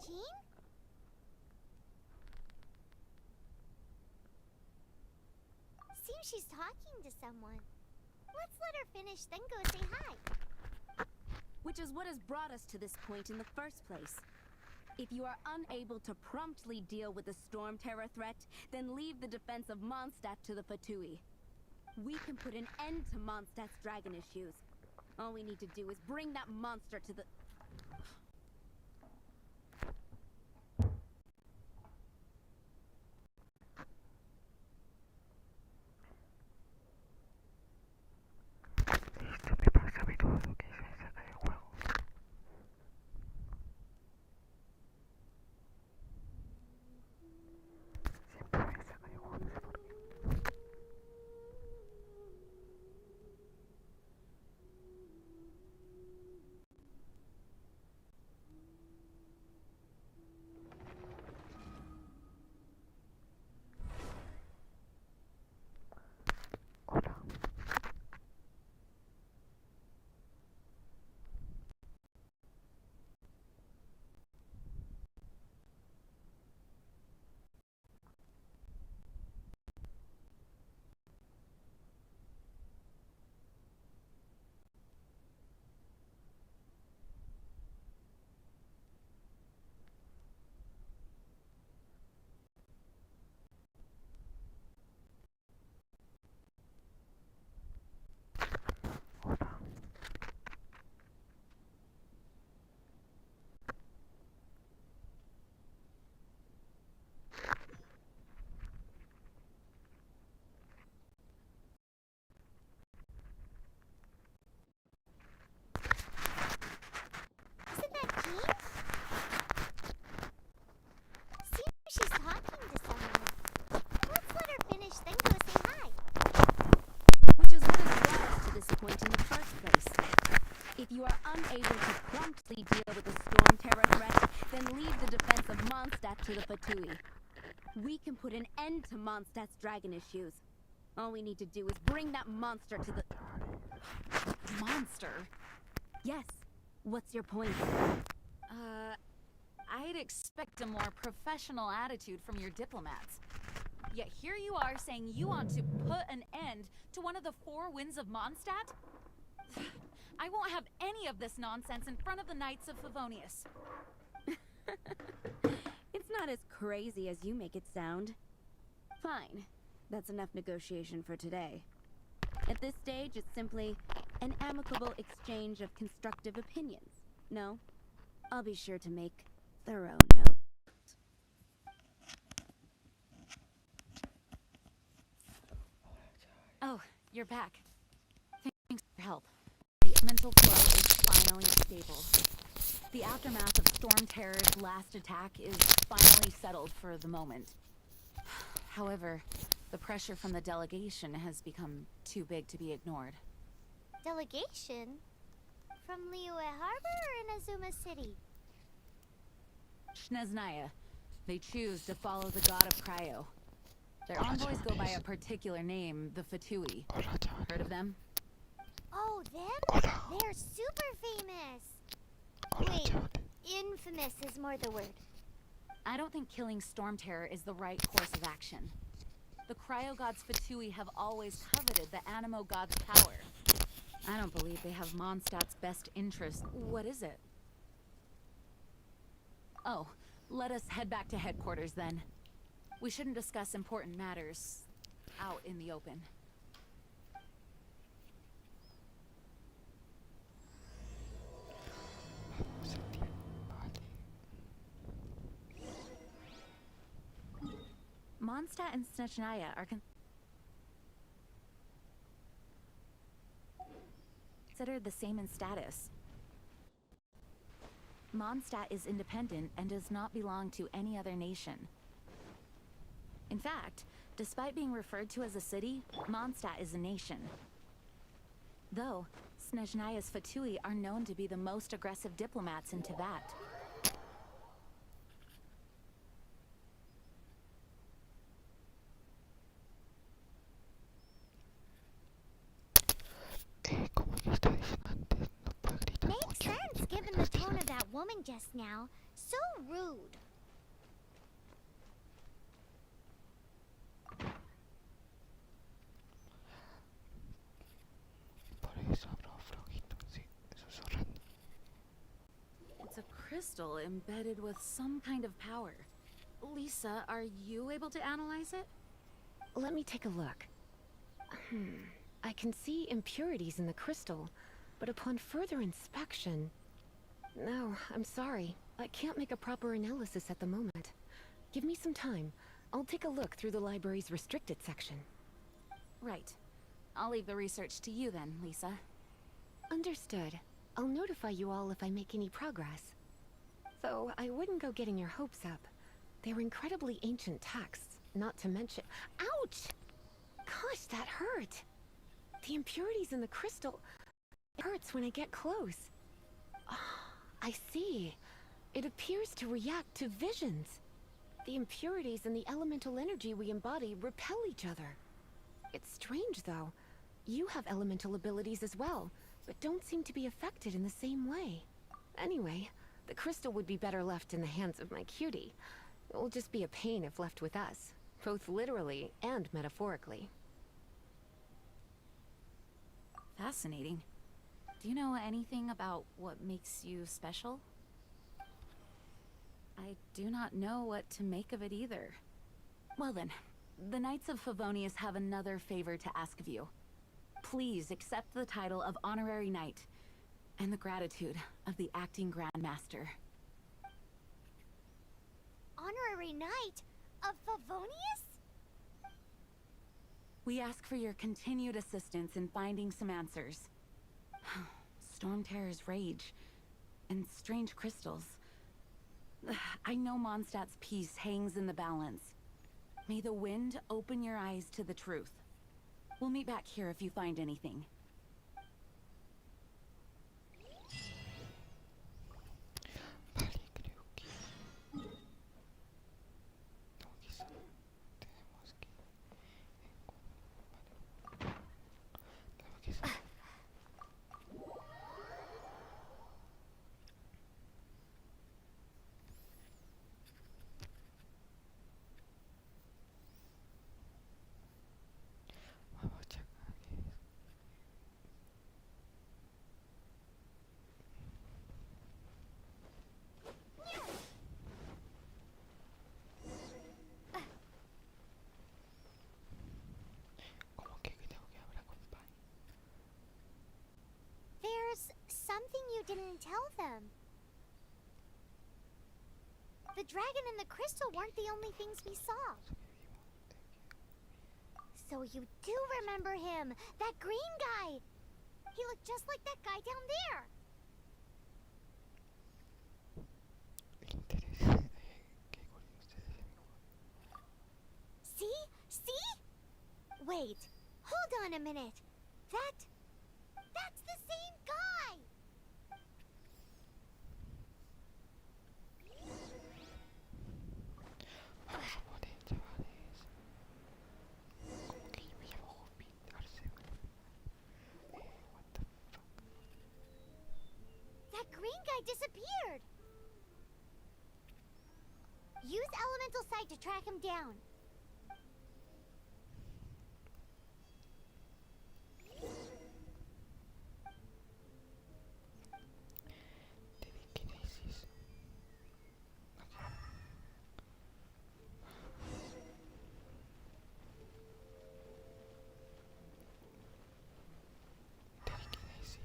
Jean? Seems she's talking to someone. Let's let her finish, then go say hi. Which is what has brought us to this point in the first place. If you are unable to promptly deal with the storm terror threat, then leave the defense of Mondstadt to the Fatui. We can put an end to Mondstadt's dragon issues. All we need to do is bring that monster to the... Listo, me pasa a mí todo lo que hizo en saca del juego. Siempre me saca del juego, no sé por qué. Hola. Hola. Isn't that Jean? Seems she's talking to someone. Let's let her finish, then go say hi. Which is what has brought us to this point in the first place. If you are unable to promptly deal with the storm terror threat, then leave the defense of Mondstadt to the Fatui. We can put an end to Mondstadt's dragon issues. All we need to do is bring that monster to the... Monster? Yes. What's your point? I'd expect a more professional attitude from your diplomats. Yet here you are saying you want to put an end to one of the four winds of Mondstadt? I won't have any of this nonsense in front of the Knights of Favonius. It's not as crazy as you make it sound. Fine. That's enough negotiation for today. At this stage, it's simply an amicable exchange of constructive opinions. No? I'll be sure to make thorough note. Oh, you're back. Thanks for your help. The mental flow is finally stable. The aftermath of Storm Terror's last attack is finally settled for the moment. However, the pressure from the delegation has become too big to be ignored. Delegation? From Liyue Harbor or Inazuma City? Snezhnaya. They choose to follow the god of Cryo. Their envoys go by a particular name, the Fatui. Hola, chavales. Heard of them? Oh, them? Hola. They're super famous! Hola, Wait, chavales. infamous is more the word. I don't think killing Storm Terror is the right course of action. The Cryo God's Fatui have always coveted the Animo God's power. I don't believe they have Mondstadt's best interest. What is it? Oh, let us head back to headquarters then. We shouldn't discuss important matters out in the open. Vamos a ti. Vale. Mondstadt and Snezhnaya are considered the same in status. Mondstadt is independent and does not belong to any other nation. In fact, despite being referred to as a city, Mondstadt is a nation. Though, Snezhnaya's Fatui are known to be the most aggressive diplomats in Tibet. Como yo estaba diciendo antes, no puedo gritar Makes mucho sense porque given me the tone castigan. of that woman just now. So rude. Por eso habló flojito, sí, susurrando. It's a crystal embedded with some kind of power. Lisa, are you able to analyze it? Let me take a look. I can see impurities in the crystal, but upon further inspection... No, I'm sorry. I can't make a proper analysis at the moment. Give me some time. I'll take a look through the library's restricted section. Right. I'll leave the research to you then, Lisa. Understood. I'll notify you all if I make any progress. Though I wouldn't go getting your hopes up. They're incredibly ancient texts, not to mention... Ouch! Gosh, that hurt! The impurities in the crystal... It hurts when I get close. I see. It appears to react to visions. The impurities and the elemental energy we embody repel each other. It's strange, though. You have elemental abilities as well, but don't seem to be affected in the same way. Anyway, the crystal would be better left in the hands of my cutie. It will just be a pain if left with us, both literally and metaphorically. Fascinating. Do you know anything about what makes you special? I do not know what to make of it either. Well then, the Knights of Favonius have another favor to ask of you. Please accept the title of Honorary Knight, and the gratitude of the Acting Grandmaster. Honorary Knight of Favonius? We ask for your continued assistance in finding some answers. Storm Terror's rage, and strange crystals. I know Mondstadt's peace hangs in the balance. May the wind open your eyes to the truth. We'll meet back here if you find anything. Vale, creo que... No, quizá tenemos que... Vale. Tenemos que saber. Vamos a checar qué es. Como que creo que habla con Pan. There's something you didn't tell them. The dragon and the crystal weren't the only things we saw. So you do remember him, that green guy. He looked just like that guy down there. Interesante. Qué curioso es ese amigo. See? See? Wait, hold on a minute. That's the same guy. Vamos a poner, chavales. Como que yo me llamo Júpiter, what the fuck? That green guy disappeared. Use elemental sight to track him down. Telequinesis. Okay. Telequinesis.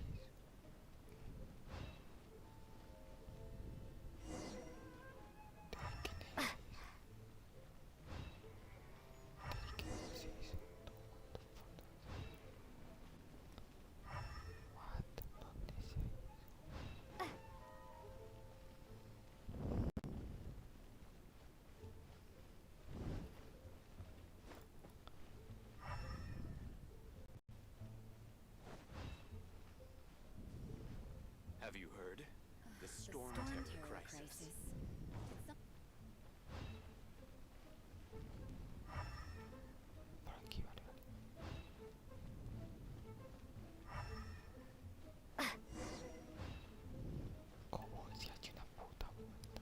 Telequinesis. What? ¿Dónde se hizo? Have you heard? The Storm Terror crisis. Por aquí, vale, vale. Como si ha hecho una puta vuelta.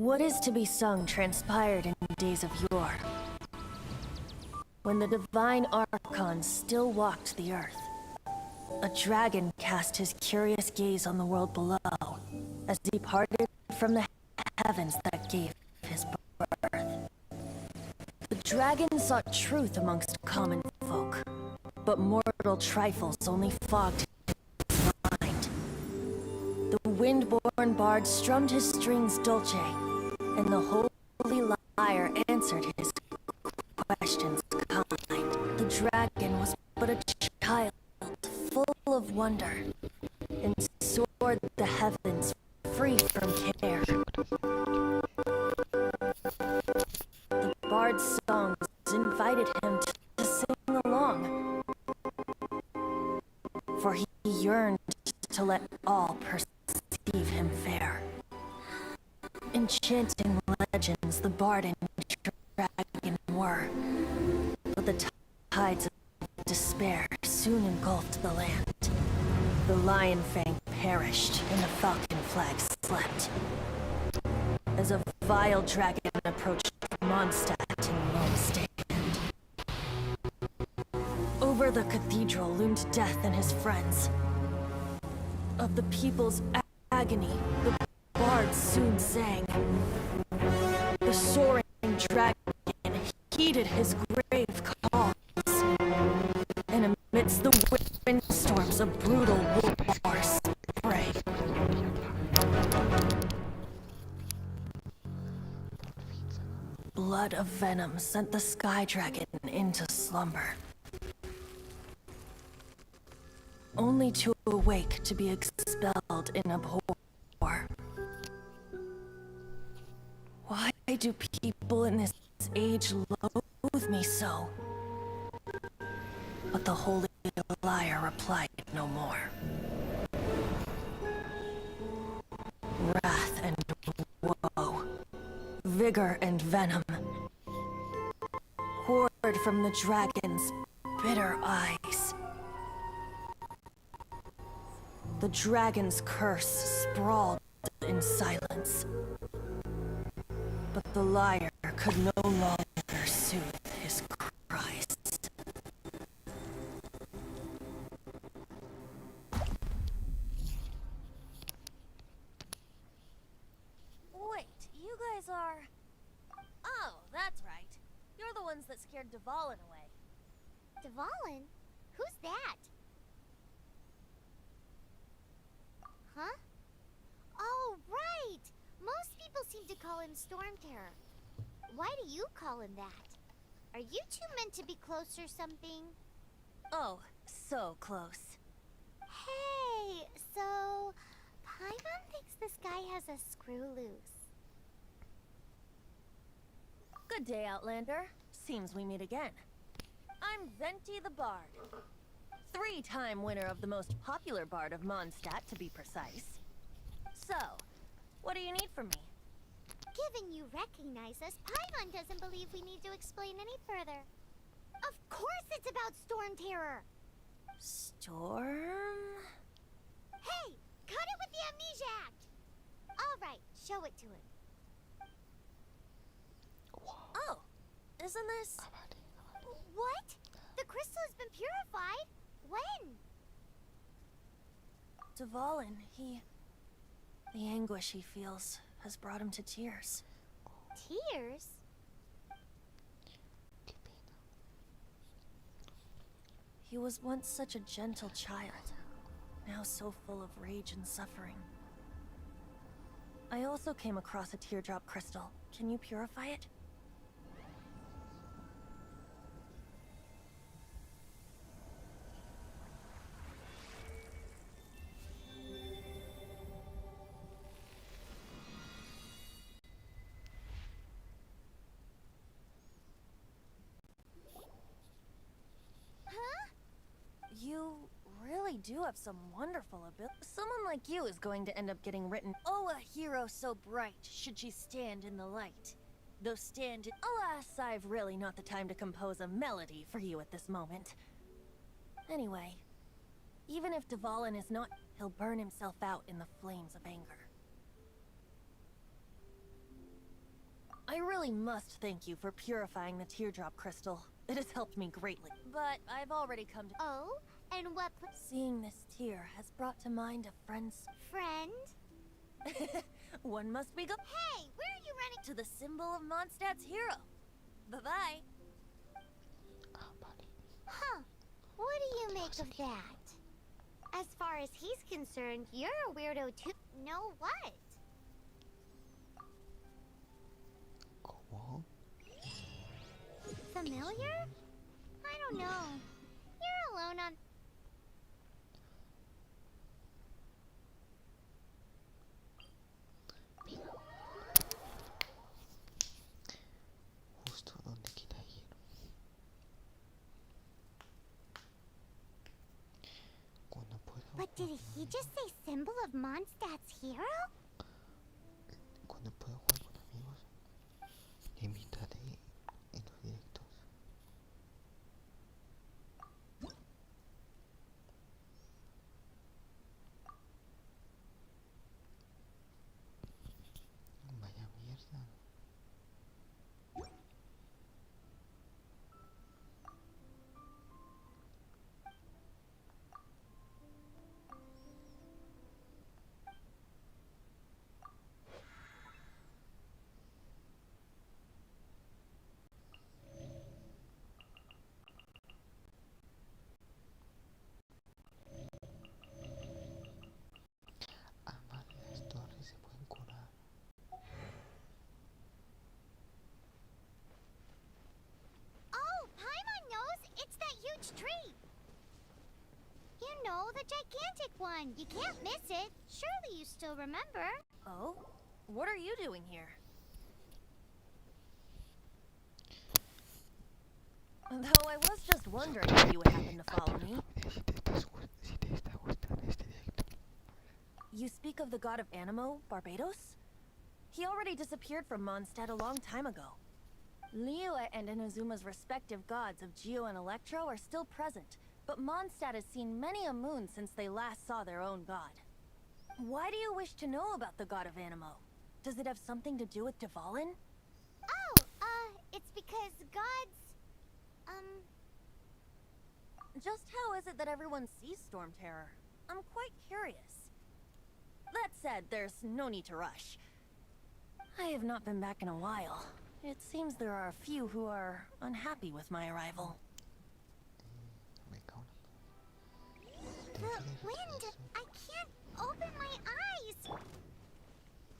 What is to be sung transpired in days of yore, when the divine archons still walked the earth. A dragon cast his curious gaze on the world below, as he parted from the heavens that gave his birth. The dragon sought truth amongst common folk, but mortal trifles only fogged his mind. The wind-born bard strummed his strings dulce, and the holy lyre answered his questions kind. The dragon was but a child, full of wonder, and soared the heavens free from care. The bard's songs invited him to sing along, for he yearned to let all perceive him fair. Enchanting legends the bard and dragon were, but the tides of despair soon engulfed the land. The lion fang perished, and the falcon flag slept, as a vile dragon approached Mondstadt in lone stand. Over the cathedral loomed death and his friends. Of the people's agony, the bard soon sang. The soaring dragon heeded his grave calls, and amidst the windstorms a brutal war sprayed. Blood of venom sent the sky dragon into slumber, only to awake to be expelled in abhor. Why do people in this age loathe me so? But the holy lyre replied no more. Wrath and woe, vigor and venom, poured from the dragon's bitter eyes. The dragon's curse sprawled in silence, but the lyre could no longer soothe his cries. Wait, you guys are... Oh, that's right. You're the ones that scared Dvalin away. Dvalin? Who's that? Huh? Oh, right! Most people seem to call him Storm Terror. Why do you call him that? Are you two meant to be close or something? Oh, so close. Hey, so... Paimon thinks this guy has a screw loose. Good day, Outlander. Seems we meet again. I'm Venti the Bard. 3-time winner of the most popular bard of Mondstadt, to be precise. So, what do you need from me? Given you recognize us, Paimon doesn't believe we need to explain any further. Of course it's about Storm Terror! Storm? Hey! Cut it with the Amnesia Act! Alright, show it to him. Oh, isn't this... What? The crystal has been purified? When? Dvalin, the anguish he feels has brought him to tears. Tears? He was once such a gentle child, now so full of rage and suffering. I also came across a teardrop crystal. Can you purify it? You really do have some wonderful ability. Someone like you is going to end up getting written. Oh, a hero so bright, should she stand in the light. Though stand in... Alas, I've really not the time to compose a melody for you at this moment. Anyway, even if Dvalin is not, he'll burn himself out in the flames of anger. I really must thank you for purifying the teardrop crystal. It has helped me greatly. But I've already come to... Oh, and what Seeing this tear has brought to mind a friend's... friend? One must be go... Hey, where are you running to the symbol of Mondstadt's hero. Bye-bye. Ah, vale. Huh. What do you make of that? As far as he's concerned, you're a weirdo too. No what? ¿Cómo? Familiar? I don't know. You're alone on... Mira. Justo donde quiera ir. Cuando puedo... But did he just say symbol of Mondstadt's hero? Cuando puedo jugar con amigos, le invitaré en los directos. Vaya mierda. Ambas las torres se pueden curar. Oh, Paimon knows! It's that huge tree! You know, the gigantic one. You can't miss it. Surely you still remember. Oh? What are you doing here? Though I was just wondering if you would happen to follow me. Si te está gustando este directo. You speak of the god of Animo, Barbados? He already disappeared from Mondstadt a long time ago. Liyue and Inazuma's respective gods of Geo and Electro are still present, but Mondstadt has seen many a moon since they last saw their own god. Why do you wish to know about the god of Animo? Does it have something to do with Dvalin? Oh, it's because gods... Just how is it that everyone sees Storm Terror? I'm quite curious. That said, there's no need to rush. I have not been back in a while. It seems there are a few who are unhappy with my arrival. Me cago en la... The wind! I can't open my eyes!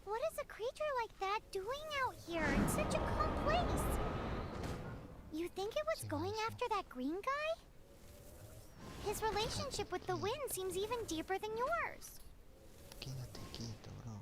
What is a creature like that doing out here in such a calm place? You think it was going after that green guy? His relationship with the wind seems even deeper than yours. Quédate quieto, bro.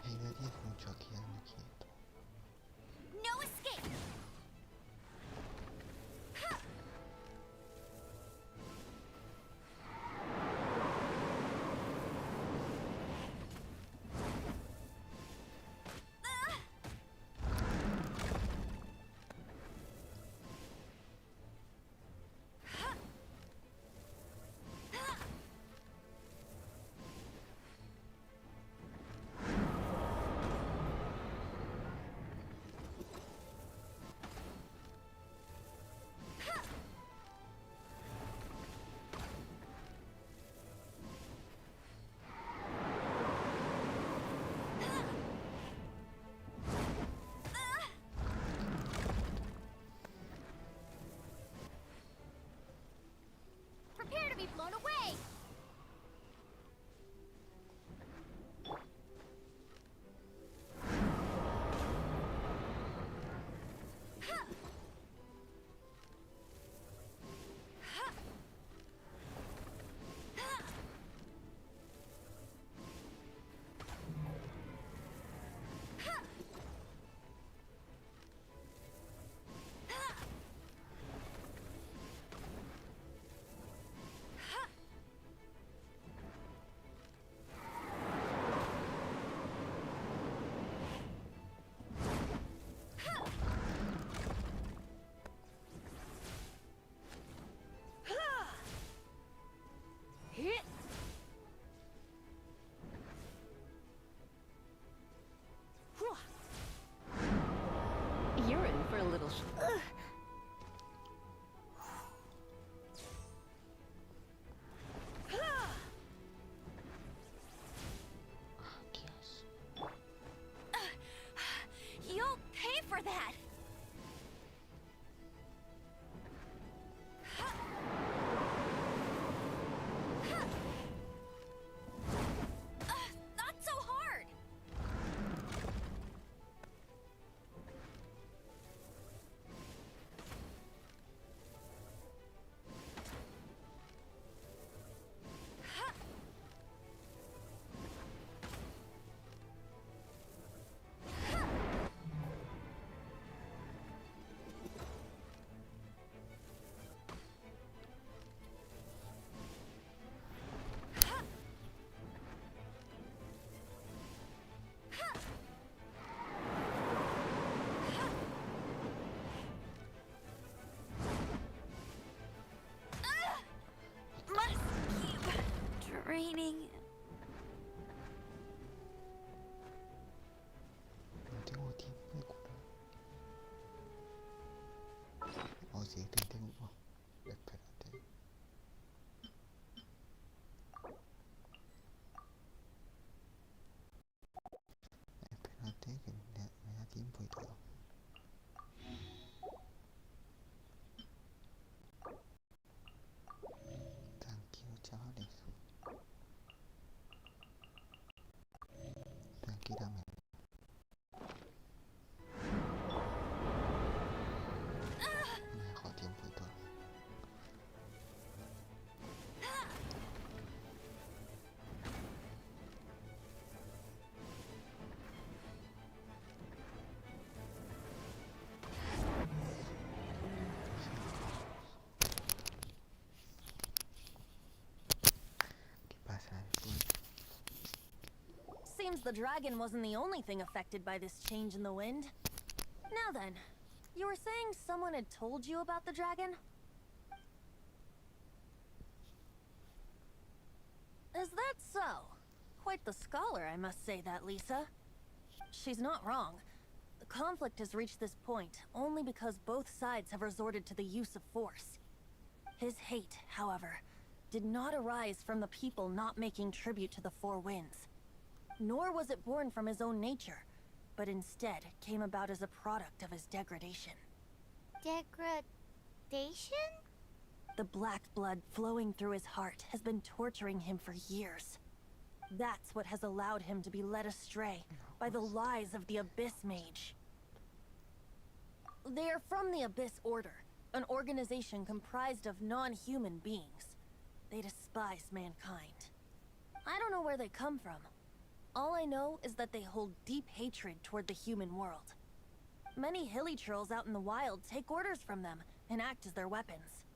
Hay de 10 minutos. the dragon wasn't the only thing affected by this change in the wind. Now then, you were saying someone had told you about the dragon? Is that so? Quite the scholar, I must say that, Lisa. She's not wrong. The conflict has reached this point only because both sides have resorted to the use of force. His hate, however, did not arise from the people not making tribute to the Four Winds. Nor was it born from his own nature, but instead came about as a product of his degradation. Degradation? The black blood flowing through his heart has been torturing him for years. That's what has allowed him to be led astray by the lies of the Abyss Mage. They are from the Abyss Order, an organization comprised of non-human beings. They despise mankind. I don't know where they come from. All I know is that they hold deep hatred toward the human world. Many hilly trolls out in the wild take orders from them and act as their weapons.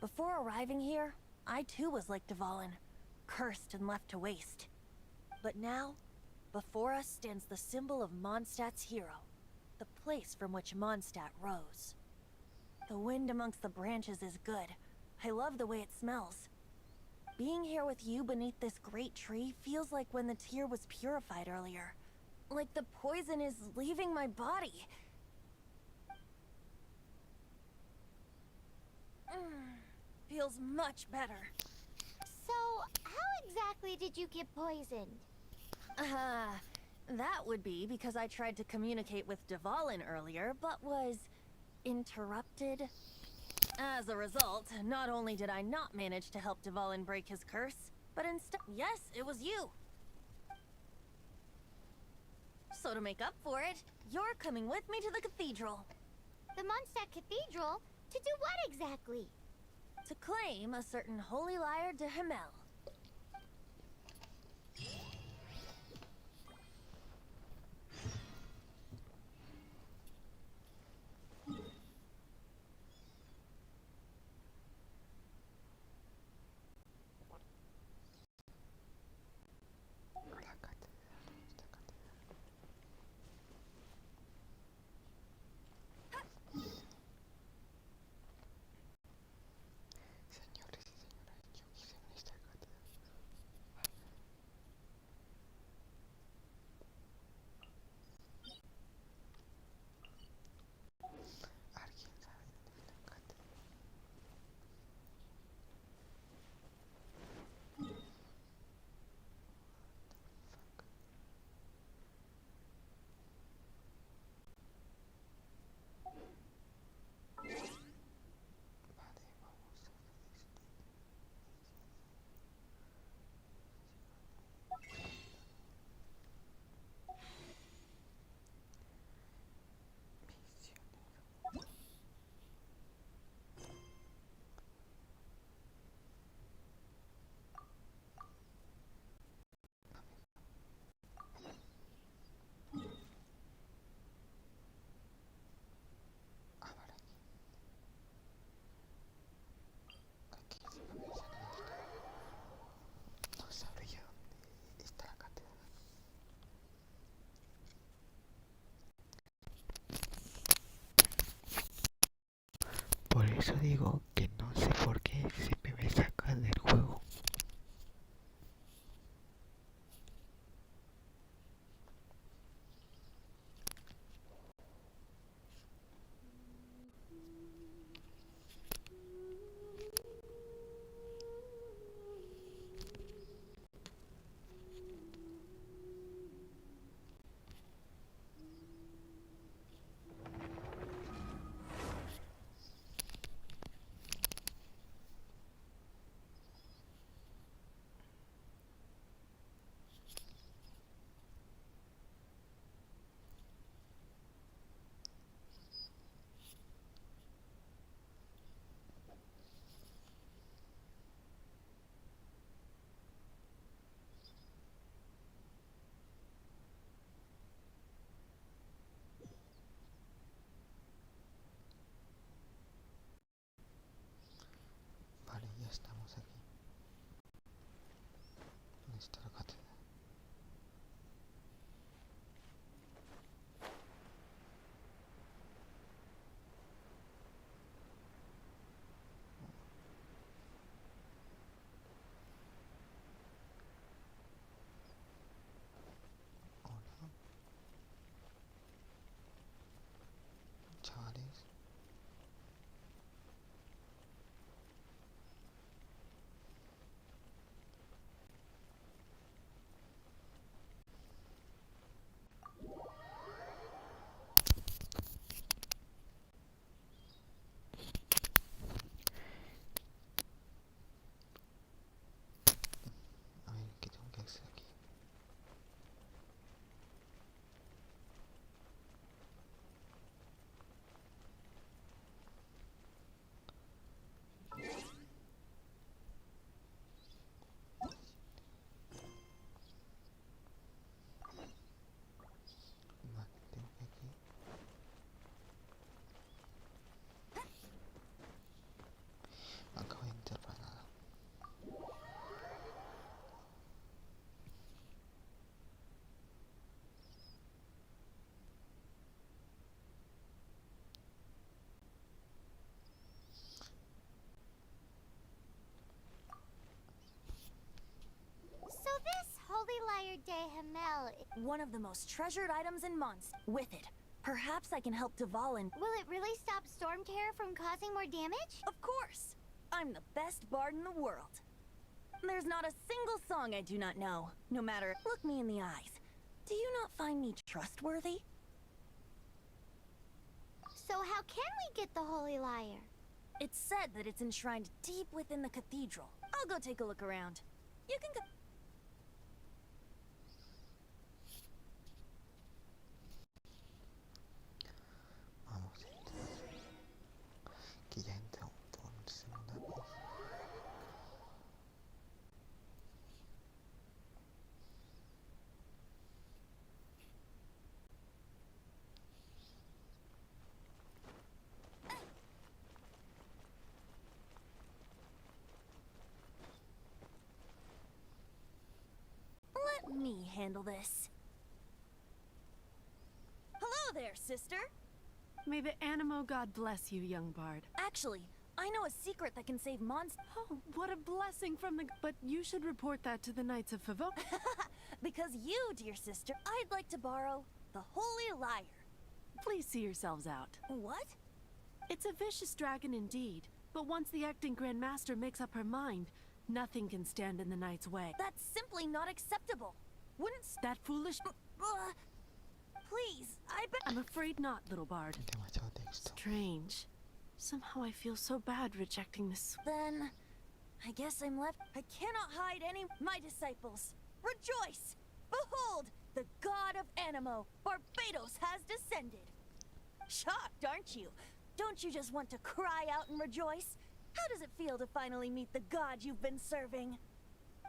Before arriving here, I too was like Dvalin, cursed and left to waste. But now, before us stands the symbol of Mondstadt's hero, the place from which Mondstadt rose. The wind amongst the branches is good. I love the way it smells. Being here with you beneath this great tree feels like when the tear was purified earlier. Like the poison is leaving my body. Feels much better. So, how exactly did you get poisoned? That would be because I tried to communicate with Dvalin earlier, but was interrupted. As a result, not only did I not manage to help Dvalin break his curse, but instead, yes, it was you. So to make up for it, you're coming with me to the cathedral. The Mondstadt Cathedral? To do what exactly? To claim a certain holy lyre de Himmel. La catedral, esta catedral. Señores y señoras, yo hice en esta catedral. ¿Alguien sabe dónde es la catedral? Vale, vamos a ver esto. Misiones. A ver aquí. Aquí se me menciona esto. No sabría dónde está la catedral. Por eso digo que no sé por qué siempre me sacan del juego. One of the most treasured items in Monst. With it, perhaps I can help Duval and... Will it really stop Storm Terror from causing more damage? Of course! I'm the best bard in the world. There's not a single song I do not know, no matter... Look me in the eyes. Do you not find me trustworthy? So how can we get the Holy Lyre? It's said that it's enshrined deep within the cathedral. I'll go take a look around. You can go... Vamos a entrar. Que ya entró por segunda vez. Let me handle this. Hello there, sister! May the Animo God bless you, young bard. Actually, I know a secret that can save monsters. Oh, what a blessing from the... But you should report that to the Knights of Favok. Because you, dear sister, I'd like to borrow the Holy Lyre. Please see yourselves out. What? It's a vicious dragon indeed, but once the acting Grand Master makes up her mind, nothing can stand in the Knight's way. That's simply not acceptable. Wouldn't That foolish... please, I bet... I'm afraid not, little bard. Demasiado texto. Strange. Somehow I feel so bad rejecting this... Then, I guess I'm left. I cannot hide any... My disciples, rejoice! Behold, the god of Animo, Barbados, has descended. Shocked, aren't you? Don't you just want to cry out and rejoice? How does it feel to finally meet the god you've been serving?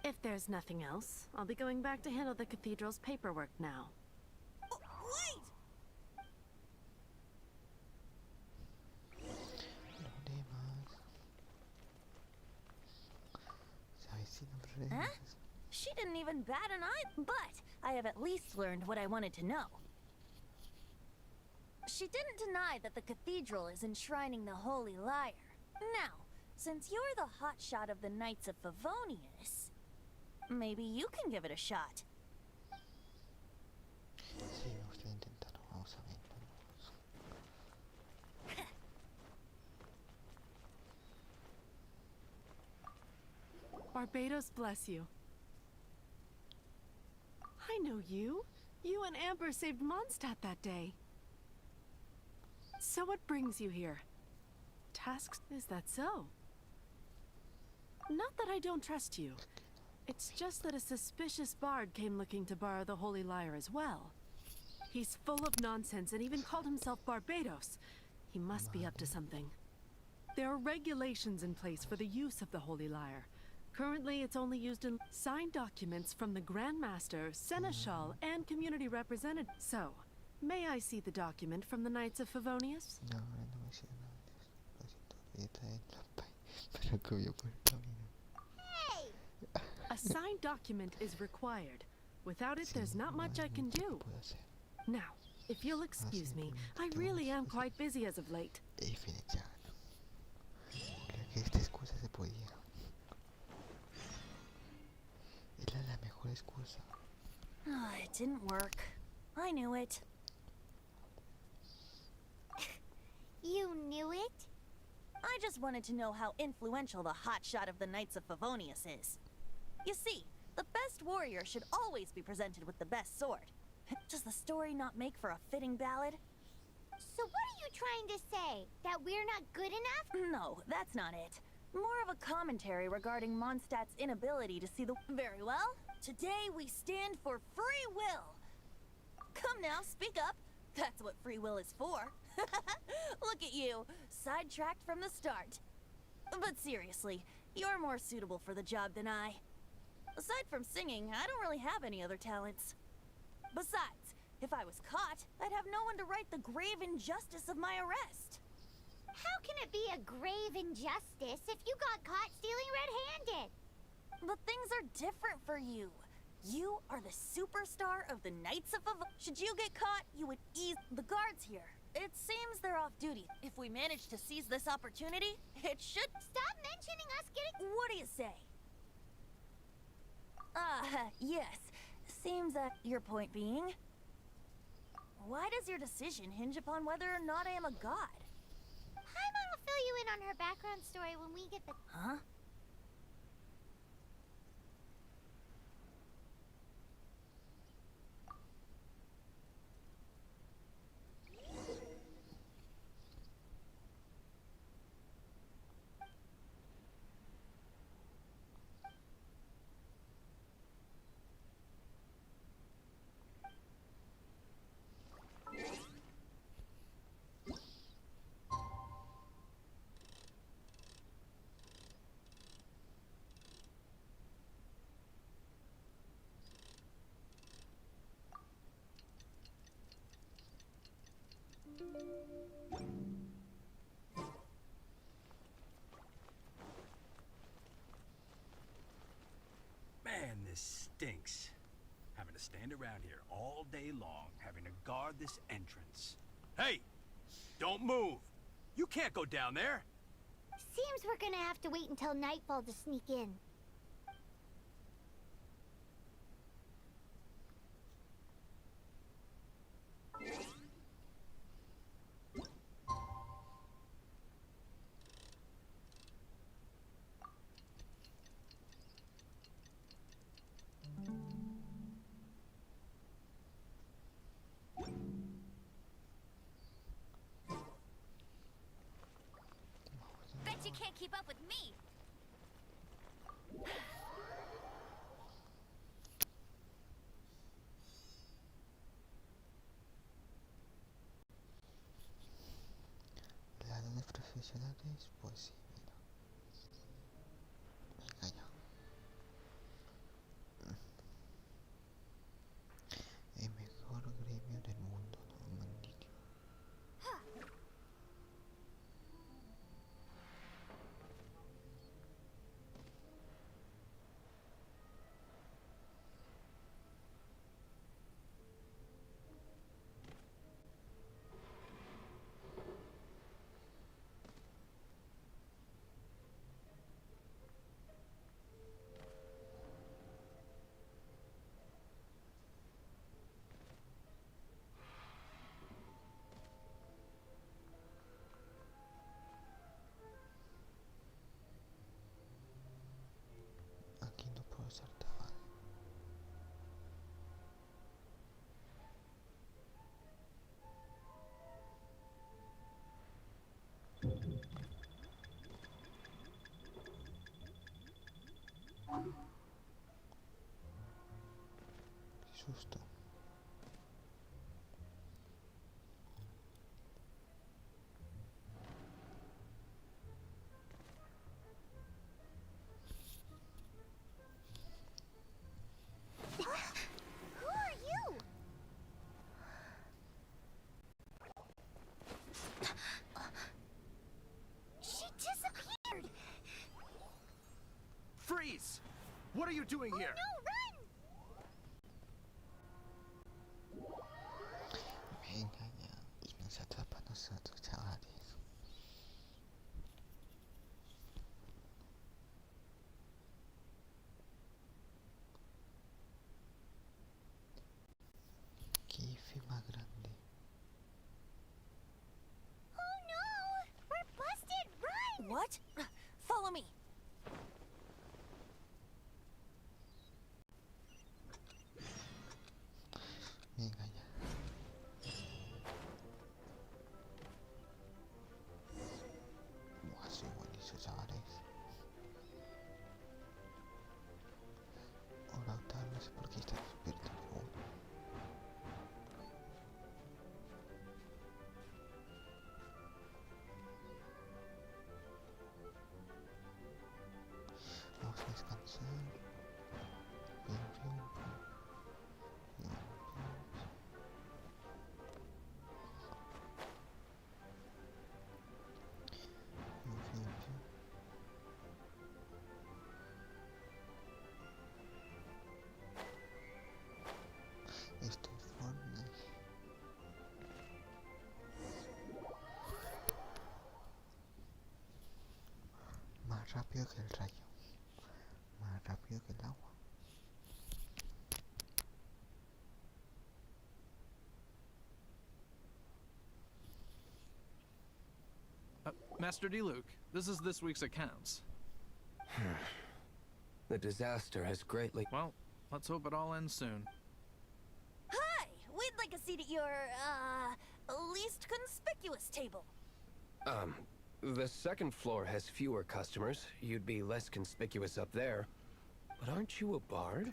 If there's nothing else, I'll be going back to handle the cathedral's paperwork now. Oh, wait! Problemas. Se avecinan problemas. Huh? She didn't even bat an eye, but I have at least learned what I wanted to know. She didn't deny that the cathedral is enshrining the Holy Lyre. Now, since you're the hotshot of the Knights of Favonius, maybe you can give it a shot. Sí, me gustaría intentarlo. Vamos a ver. Barbados bless you. I know you. You and Amber saved Mondstadt that day. So what brings you here? Tasks? Is that so? Not that I don't trust you. It's just that a suspicious bard came looking to borrow the Holy Lyre as well. He's full of nonsense and even called himself Barbados. He must be up to something. There are regulations in place for the use of the Holy Lyre. Currently, it's only used in signed documents from the Grand Master, Seneschal, and community representative. So, may I see the document from the Knights of Favonius? No, ahora no me sirve nada de eso. Lo siento, olvidé traer la pay. Pero que voy a por el camino. Hey! A signed document is required. Without it, Sí, there's not no much hay I can mucho que do. pueda hacer. Now, if you'll excuse me, I simplemente really tenemos am que quite busy as of late. ya. Creo que esta excusa se podía. Era la mejor excusa. It didn't work. I knew it. You knew it? I just wanted to know how influential the hotshot of the Knights of Favonius is. You see, the best warrior should always be presented with the best sword. Does the story not make for a fitting ballad? So what are you trying to say? That we're not good enough? No, that's not it. More of a commentary regarding Mondstadt's inability to see the... Very well. Today we stand for free will. Come now, speak up. That's what free will is for. Look at you, sidetracked from the start. But seriously, you're more suitable for the job than I. Aside from singing, I don't really have any other talents. Besides, if I was caught, I'd have no one to right the grave injustice of my arrest. How can it be a grave injustice if you got caught stealing red-handed? But things are different for you. You are the superstar of the Knights of Should you get caught, you would ease the guards here. It seems they're off duty. If we manage to seize this opportunity, it should... Stop mentioning us getting... What do you say? Yes. Seems that your point being, why does your decision hinge upon whether or not I am a god? Paimon will fill you in on her background story when we get the... Huh? Man, this stinks. Having to stand around here all day long, having to guard this entrance. Hey! Don't move! You can't go down there! Seems we're gonna have to wait until nightfall to sneak in. Bet you can't keep up with me! La de profesionales, pues sí, mira. Venga ya. El mejor gremio del mundo, no maldito. Aquí no puedo ser tapada. Qué susto. Who are you? She disappeared! Freeze! What are you doing here? No, run! Venga ya. Y nos atrapa a nosotros, chavales. Qué F más grande. Oh no! We're busted! Run! What? Follow me. Venga ya. Buah, soy buenísimo, chavales. Ahora tal, no sé por qué está despierto. Vamos a descansar. Pium, pium, pium. Pium, pium. Pium, pium, pium. Esto es Fortnite. Más rápido que el rayo. Más rápido que el agua. Master D. Luke, this is this week's accounts. The disaster has greatly... Well, let's hope it all ends soon. Hi! We'd like a seat at your, least conspicuous table. The second floor has fewer customers. You'd be less conspicuous up there. But aren't you a bard?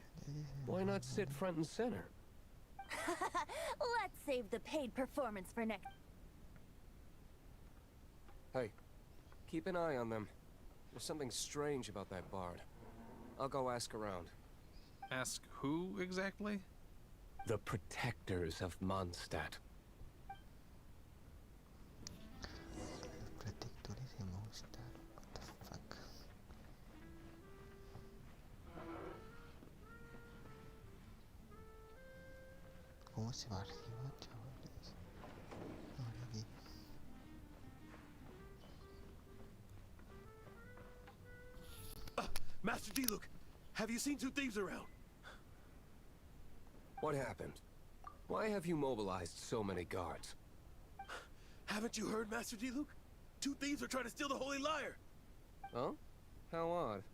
Why not sit front and center? Let's save the paid performance for next. Hey, keep an eye on them. There's something strange about that bard. I'll go ask around. Ask who exactly? The protectors of Mondstadt. Protectores de Mondstadt. What the fuck? ¿Cómo se va arriba, chavales? Ahora aquí. Master D. Luke, have you seen two thieves around? What happened? Why have you mobilized so many guards? Haven't you heard, Master D. Luke? Two thieves are trying to steal the Holy Lyre. Huh? How odd.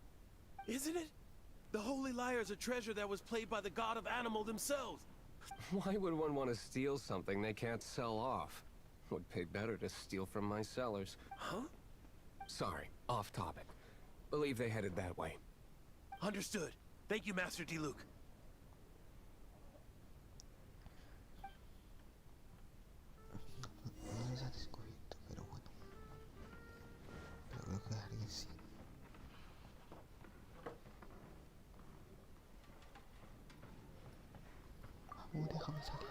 Isn't it? The Holy Lyre is a treasure that was played by the god of animal themselves. Why would one want to steal something they can't sell off? Would pay better to steal from my sellers. Huh? Sorry, off topic. Believe they headed that way. Understood. Thank you, Master D. Luke. No los ha descubierto, pero bueno. Pero creo que alguien sí. Vamos, déjame salir.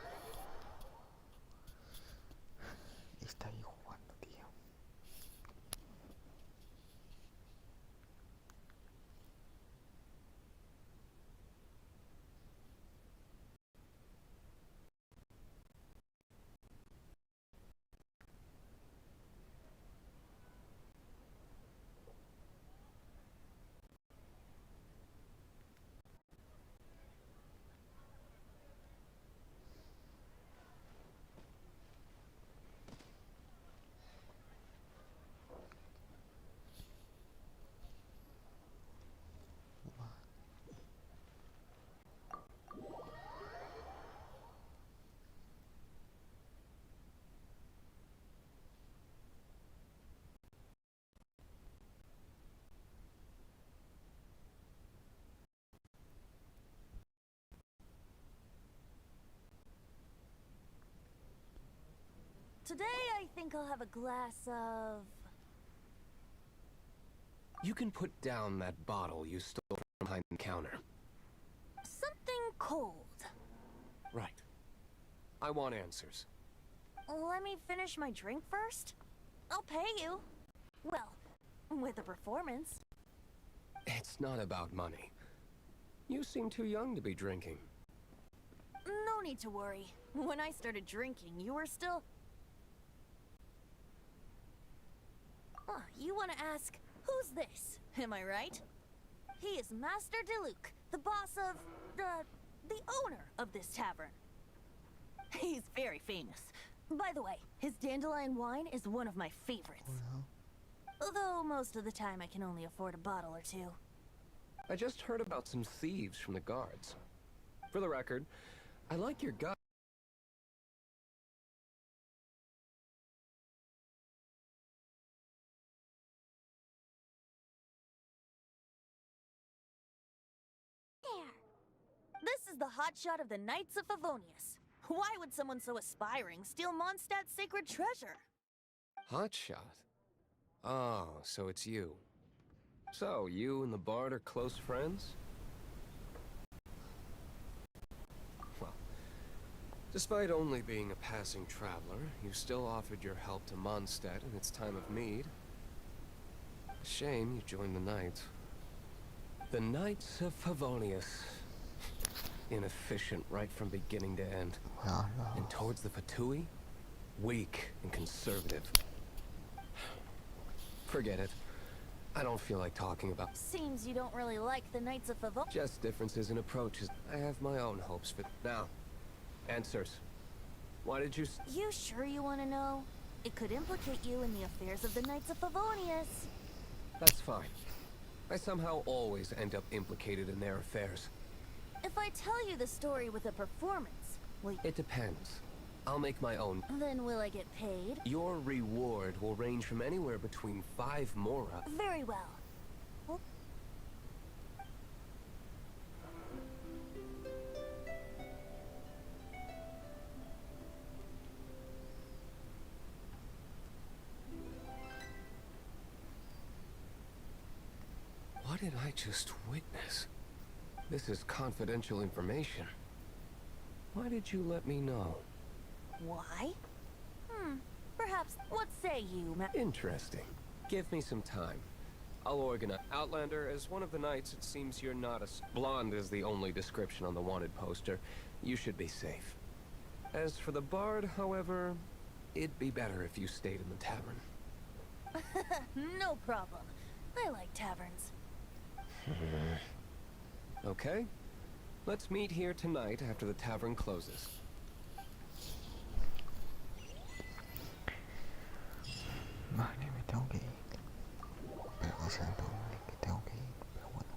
Está ahí jugando, tío. Today, I think I'll have a glass of... You can put down that bottle you stole from behind the counter. something cold. Right. I want answers. Let me finish my drink first. I'll pay you. Well, with a performance. It's not about money. You seem too young to be drinking. No need to worry. When I started drinking, you were still... you want to ask, who's this? Am I right? He is Master D. Luke, the boss of... the owner of this tavern. He's very famous. By the way, his dandelion wine is one of my favorites. Although most of the time I can only afford a bottle or two. I just heard about some thieves from the guards. For the record, I like your gut. There! This is the hotshot of the Knights of Favonius. Why would someone so aspiring steal Mondstadt's sacred treasure? Hotshot? Oh, so it's you. So, you and the Bard are close friends? Well, despite only being a passing traveler, you still offered your help to Mondstadt in its time of need. A shame you joined the Knights. The Knights of Favonius. Inefficient right from beginning to end. And towards the Fatui, weak and conservative. Forget it. I don't feel like talking about... Seems you don't really like the Knights of Favonius. Just differences in approaches. I have my own hopes for... Now, answers. Why did you... You sure you want to know? It could implicate you in the affairs of the Knights of Favonius. That's fine. I somehow always end up implicated in their affairs. If I tell you the story with a performance, will you... It depends. I'll make my own. Then will I get paid? Your reward will range from anywhere between 5 mora. Very well. What did I just witness? This is confidential information. Why did you let me know? Why? Perhaps. What say you, Interesting. Give me some time. I'll organize. Outlander, as one of the knights, it seems you're not as blonde is the only description on the wanted poster. You should be safe. As for the bard, however, it'd be better if you stayed in the tavern. No problem. I like taverns. Okay. Let's meet here tonight after the tavern closes. Vale, me tengo que ir. Pero no sé dónde que tengo que ir, pero bueno.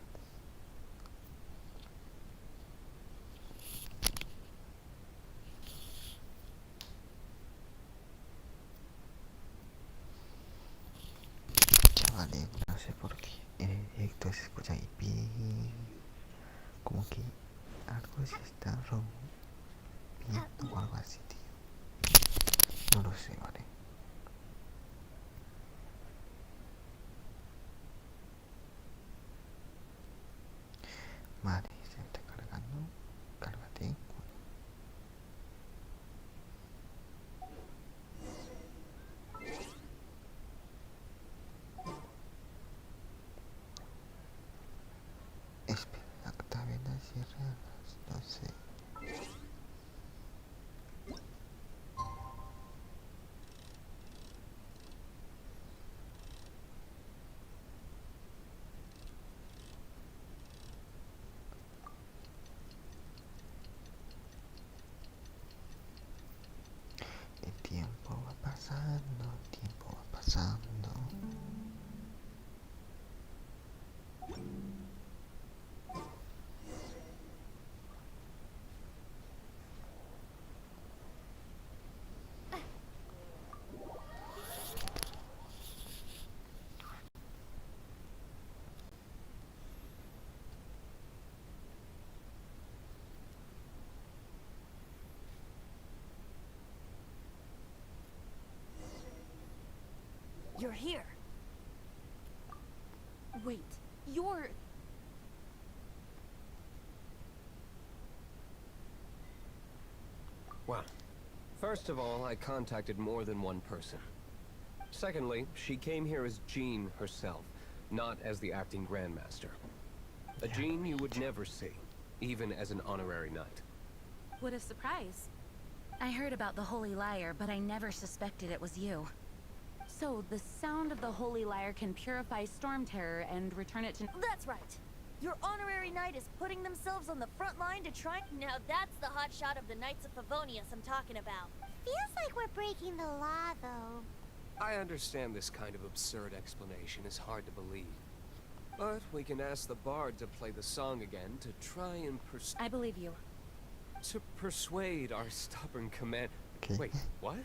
Chavales, no sé por qué en el directo se escucha ahí como que algo se está rompiendo o algo así, tío. No lo sé, vale. Vale, se está cargando. Cárgate. Espera, la taberna cierra a las 12. El tiempo va pasando, el tiempo va pasando. You're here. Wait, you're... Well, first of all, I contacted more than one person. Secondly, she came here as Jean herself, not as the acting Grandmaster. A Jean you would never see, even as an honorary knight. What a surprise. I heard about the Holy Lyre, but I never suspected it was you. So, the sound of the Holy Lyre can purify Storm Terror and return it to... That's right. Your honorary knight is putting themselves on the front line to try... Now that's the hot shot of the Knights of Favonius I'm talking about. Feels like we're breaking the law, though. I understand this kind of absurd explanation is hard to believe. But we can ask the bard to play the song again to try and I believe you. to persuade our stubborn command... Okay. Wait, what?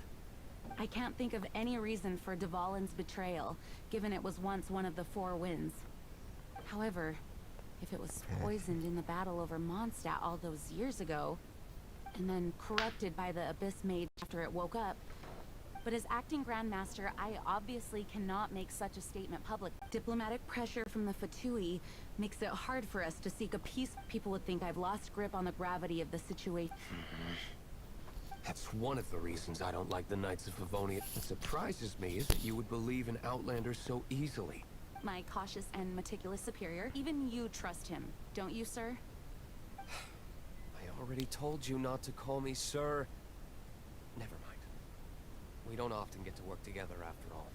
I can't think of any reason for Dvalin's betrayal, given it was once one of the Four Winds. However, if it was poisoned in the battle over Mondstadt all those years ago, and then corrupted by the Abyss Mage after it woke up, but as acting Grandmaster, I obviously cannot make such a statement public. Diplomatic pressure from the Fatui makes it hard for us to seek a peace. People would think I've lost grip on the gravity of the situation. That's one of the reasons I don't like the Knights of Favonius. What surprises me is that you would believe in Outlander so easily. My cautious and meticulous superior. Even you trust him, don't you, sir? I already told you not to call me sir. Never mind. We don't often get to work together after all.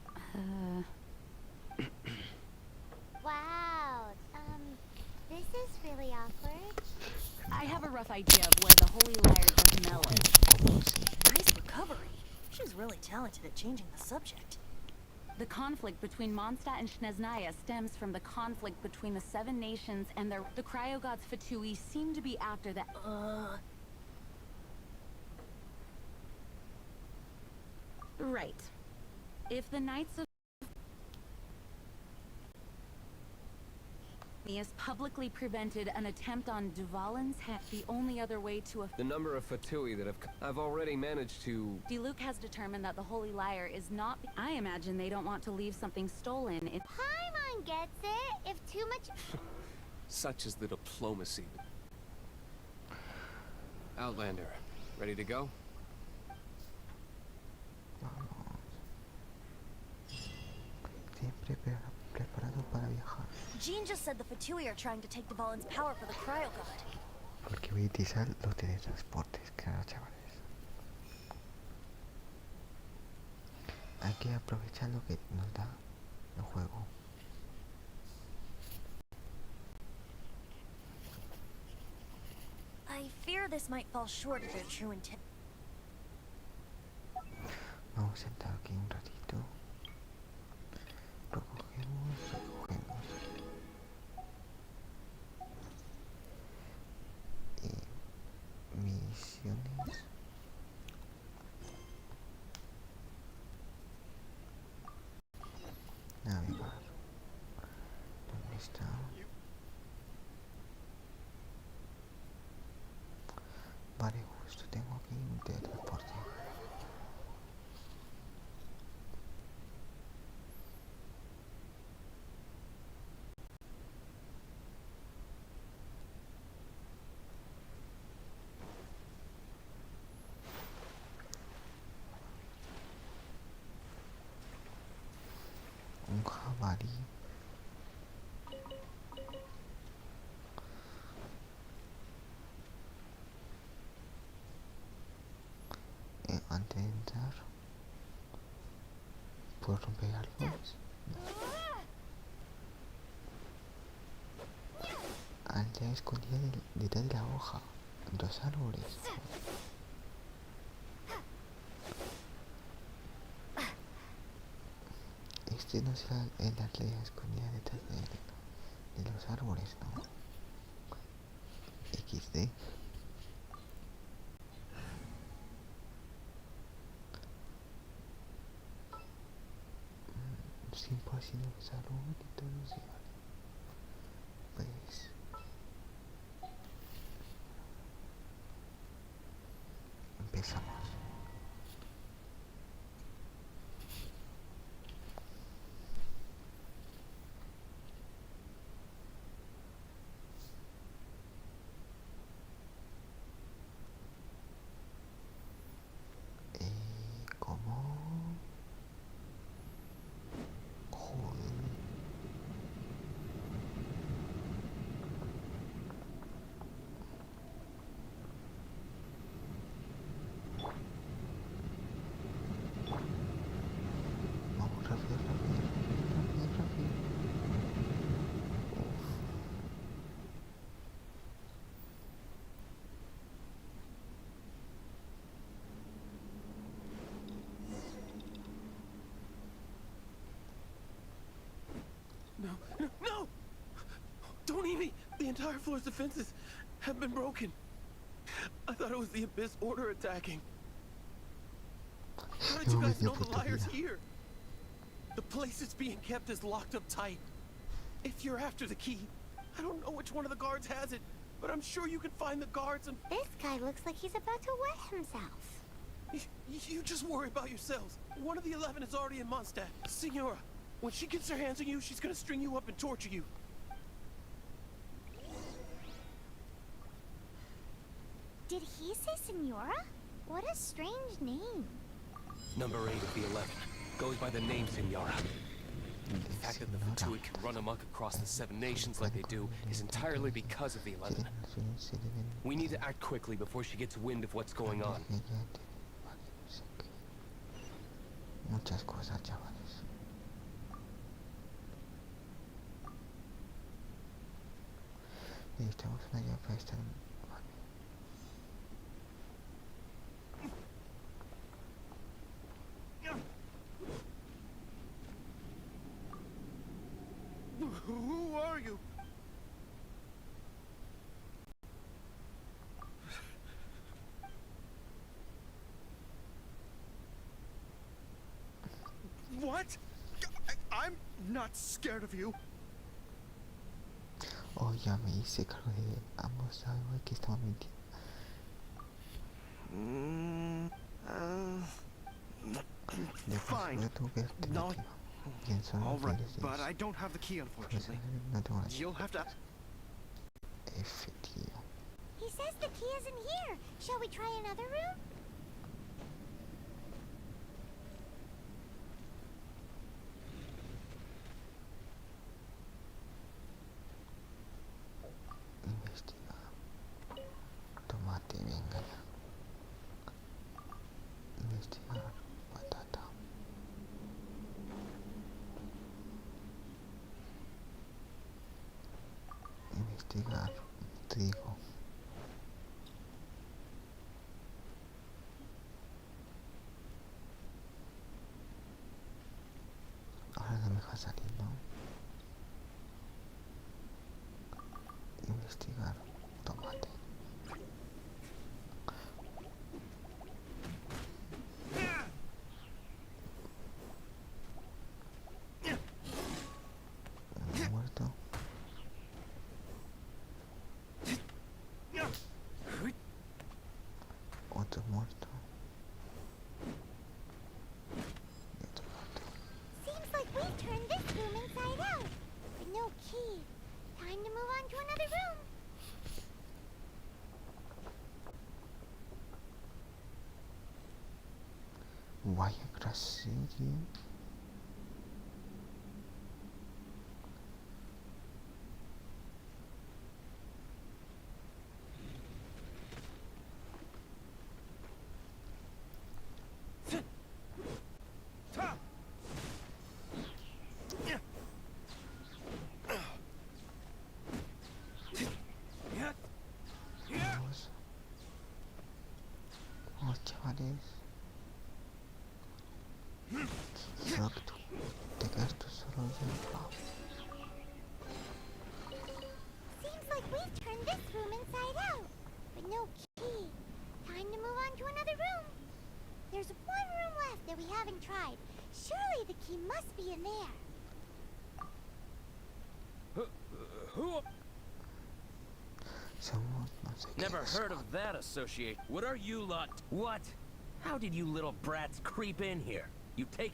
Wow, this is really awkward. I have a rough idea of where the Holy Lyre Genial is. Nice recovery. She's really talented at changing the subject. The conflict between Mondstadt and Snezhnaya stems from the conflict between the Seven Nations and the cryogods Fatui seem to be after that. Right. If the Knights of publicly prevented an attempt on Duvalin's head, the only other way to The number of Fatui that I've already managed to... Diluc has determined that the Holy Lyre is not... I imagine they don't want to leave something stolen in... Paimon gets it. If too much... Such is the diplomacy. Outlander, ready to go? Siempre preparado para viajar. Jean just said the Fatui are trying to take Duvalin's power for the cryogod. Porque voy a utilizar los teletransportes, claro, chavales. Hay que aprovechar lo que nos da el juego. I fear this might fall short of their true intent. Vamos a sentar aquí un ratito. Recogemos. Misiones. Navegar. ¿Dónde está? Vale, justo tengo aquí un teletransporte. Un jabalí. Antes de entrar, ¿puedo romper árboles? No. Aldea escondida detrás de la hoja, entre los árboles. Este no será el aldea escondida detrás de los árboles, ¿no? XD. Siempre haciendo salud y todo eso, vale. Pues empezamos. ¿Cómo? Joder. Vamos rápido. No! Don't eat me! The entire floor's defenses have been broken. I thought it was the Abyss Order attacking. How did you guys know the Lyre's here? The place it's being kept is locked up tight. If you're after the key, I don't know which one of the guards has it, but I'm sure you can find the guards and... This guy looks like he's about to wet himself. You just worry about yourselves. One of the 11 is already in Mondstadt. Signora, when she gets her hands on you, she's gonna string you up and torture you. Did he say Senora? What a strange name. Number 8 of the 11 goes by the name Senora. The fact that the Fatui can run amok across the 7 nations like they do is entirely because of the 11. We need to act quickly before she gets wind of what's going on. Muchas cosas, chavales. Necesitamos una llave para estar... Vale. not scared of you. Oh, ya me hice cargo de ambos, sabemos que estamos mintiendo. Fine. No. All right, but I don't have the key, unfortunately. No tengo la You'll have to. F, tío. He says the key isn't here. Shall we try another room? Investigar. Tomate, venga ya. Investigar. Patata. Investigar. Trigo. Ahora no me deja salir, ¿no? Investigar. Tomate. Uno muerto. Otro muerto. Y otro muerto. Seems like we've turned this room inside out. But no key. Time to move on to another room. Vaya grasería. Vamos. Vamos, chavales. Solo que tú te quedas tú solo yo. Seems like we've turned this room inside out. But no key. Time to move on to another room. There's one room left that we haven't tried. Surely the key must be in there. Somos no sé qué. Never heard of that associate. What are you lot? What? How did you little brats creep in here? You take...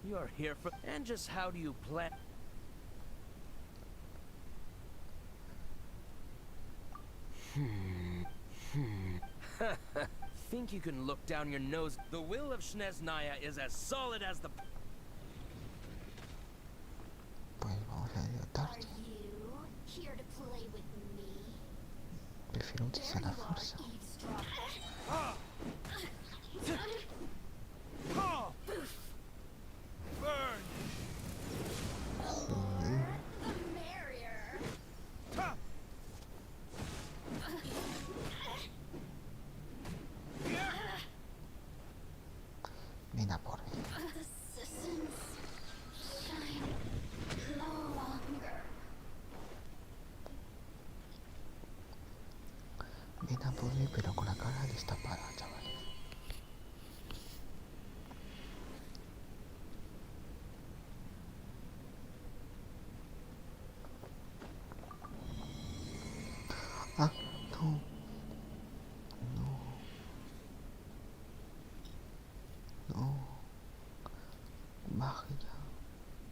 You're here for... And just how do you plan... Think you can look down your nose? The will of Shneznaya is as solid as the... Pues vamos a ayudarte. Here to play with me? Prefiero utilizar la fuerza. Burn! Ven a por mí. Ven a por mí, pero con la cara destapada, chavales. Ah, no. No. No. Baje ya.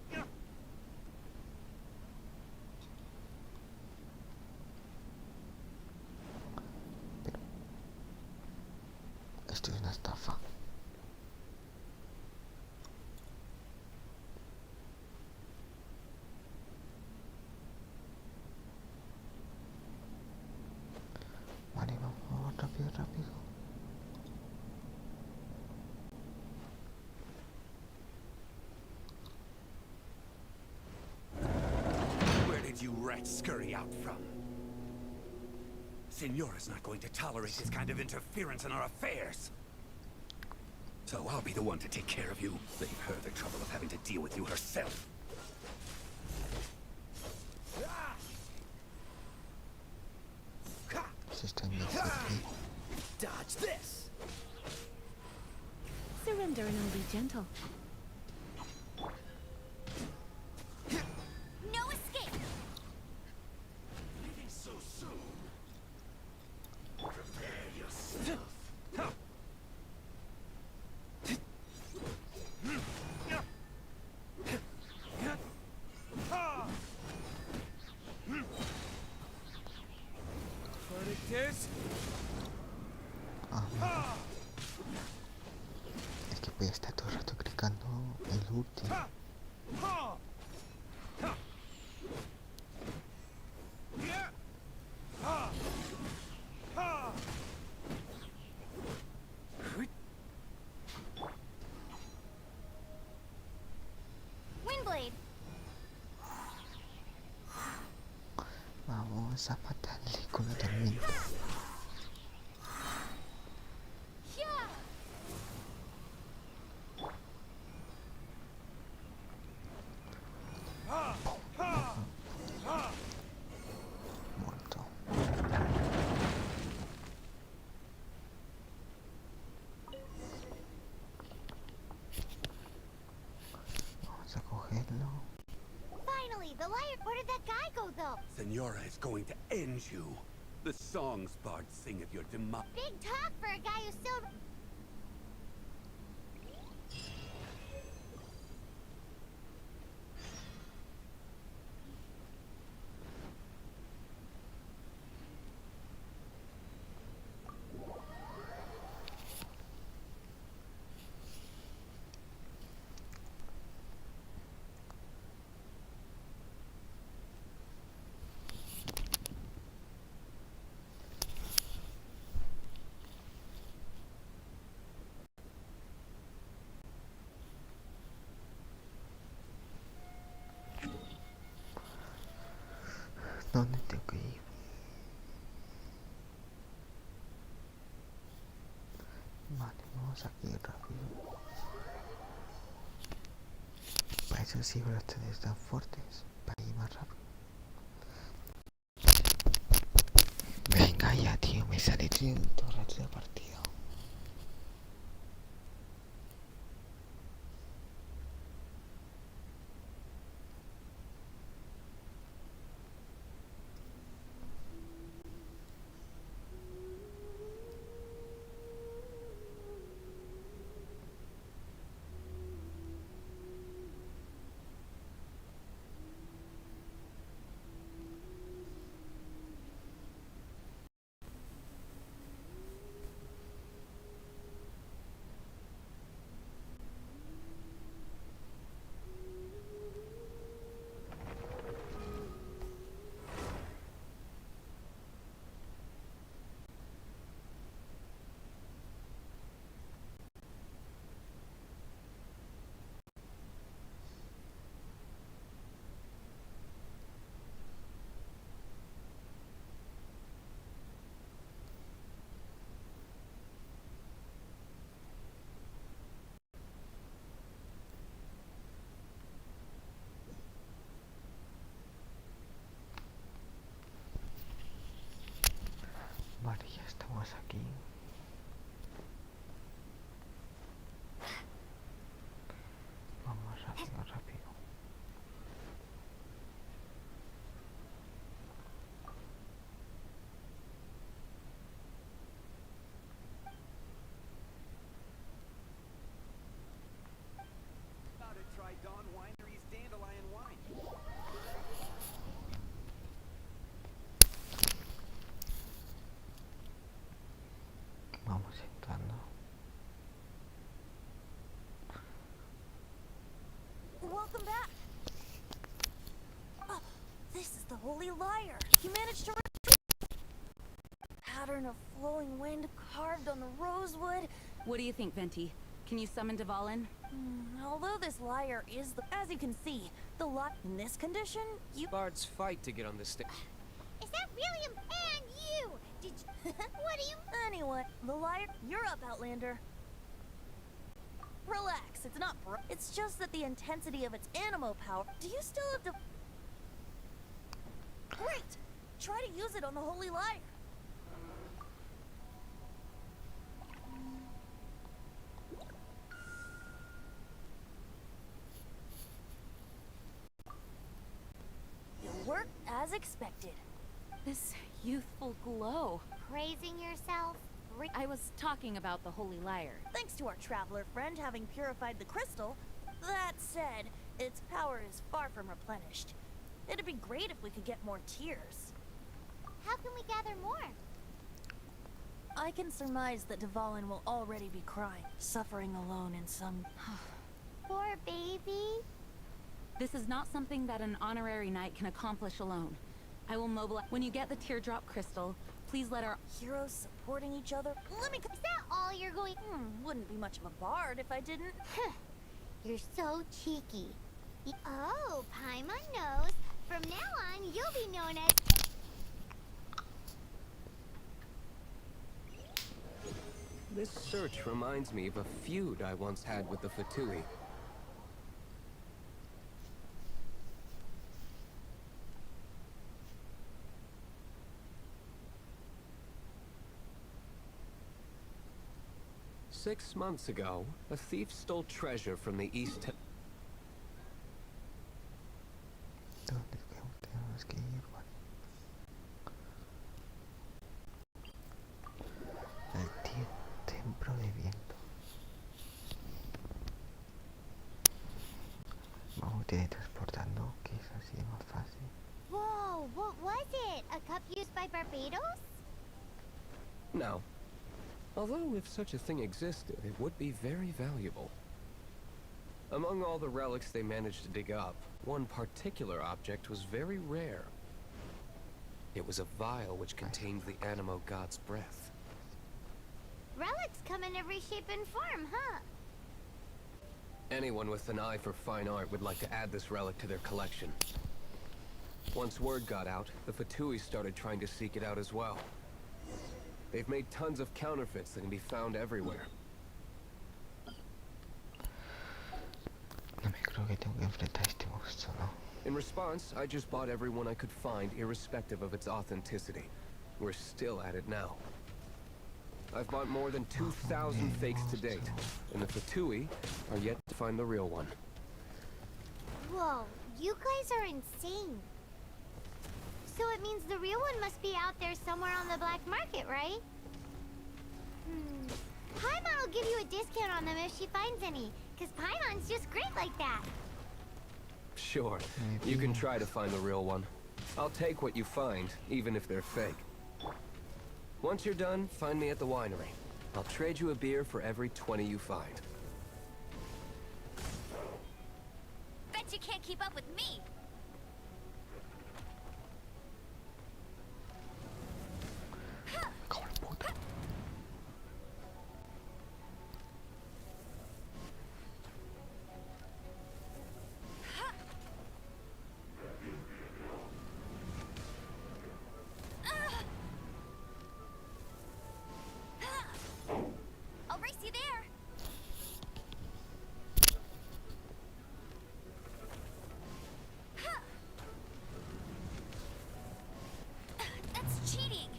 Pero... Esto es una estafa. Vale, vamos, rápido, rápido. Where did you rats scurry out from? Señora's not going to tolerate this kind of interference in our affairs. So I'll be the one to take care of you. Save her the trouble of having to deal with you herself. Está en mi aquí. Dodge this! Surrender and I'll be gentle. practice. Es que voy a estar todo el rato clicando el último. Windblade. Vamos a matarle con la tormenta. Muerto. Vamos a cogerlo. Finally, the liar. Where did that guy go, though? Senora is going to end you. The songs bards sing of your demise. Big talk for a guy who's still. ¿Dónde tengo que ir? Vale, vamos aquí rápido. Para eso sí, ahora ustedes están fuertes. Para ir más rápido. Venga ya, tío, me sale todo el rato de partido. Vale, ya estamos aquí. Vamos rápido, rápido. About to try Dawn Winery's Dandelion Wine. Vamos entrando. Welcome back. Oh, this is the Holy Liar. He managed to pattern of flowing wind carved on the rosewood. What do you think, Venti? Can you summon Dvalin? Although this liar is as you can see, the lot in this condition, you Bards fight to get on this stage. Is that really him? And you? Did you? What do you? Anyway, the liar, you're up, Outlander. Relax, it's not it's just that the intensity of its animo power. Do you still have to? Great! Try to use it on the Holy Liar. It worked as expected. This youthful glow. Praising yourself? I was talking about the Holy Liar. Thanks to our traveler friend having purified the crystal. That said, its power is far from replenished. It'd be great if we could get more tears. How can we gather more? I can surmise that Dvalin will already be crying, suffering alone in some... Poor baby. This is not something that an honorary knight can accomplish alone. I will mobilize. When you get the teardrop crystal, please let our Heroes supporting each other? Let me... Is that all you're going? Wouldn't be much of a bard if I didn't. You're so cheeky. Oh, Paimon knows. From now on, you'll be known as... This search reminds me of a feud I once had with the Fatui. Six months ago, a thief stole treasure from the East... ¿Dónde tenemos que ir? Vale. El templo de viento. Vamos teletransportando, que es así más fácil. Whoa, what was it? A cup used by Barbados? No. Although if such a thing existed, it would be very valuable. Among all the relics they managed to dig up, one particular object was very rare. It was a vial which contained the Animo god's breath. Relics come in every shape and form, huh? Anyone with an eye for fine art would like to add this relic to their collection. Once word got out, the Fatui started trying to seek it out as well. They've made tons of counterfeits that can be found everywhere. No me creo que tengo que enfrentar a este monstruo, ¿no? In response, I just bought everyone I could find, irrespective of its authenticity. We're still at it now. I've bought more than 2,000 fakes to date, and the Fatui are yet to find the real one. Whoa, you guys are insane. So it means the real one must be out there somewhere on the black market, right? Paimon will give you a discount on them if she finds any, because Paimon's just great like that. Sure, you can try to find the real one. I'll take what you find, even if they're fake. Once you're done, find me at the winery. I'll trade you a beer for every 20 you find. Bet you can't keep up with me. I'll race you there. That's cheating.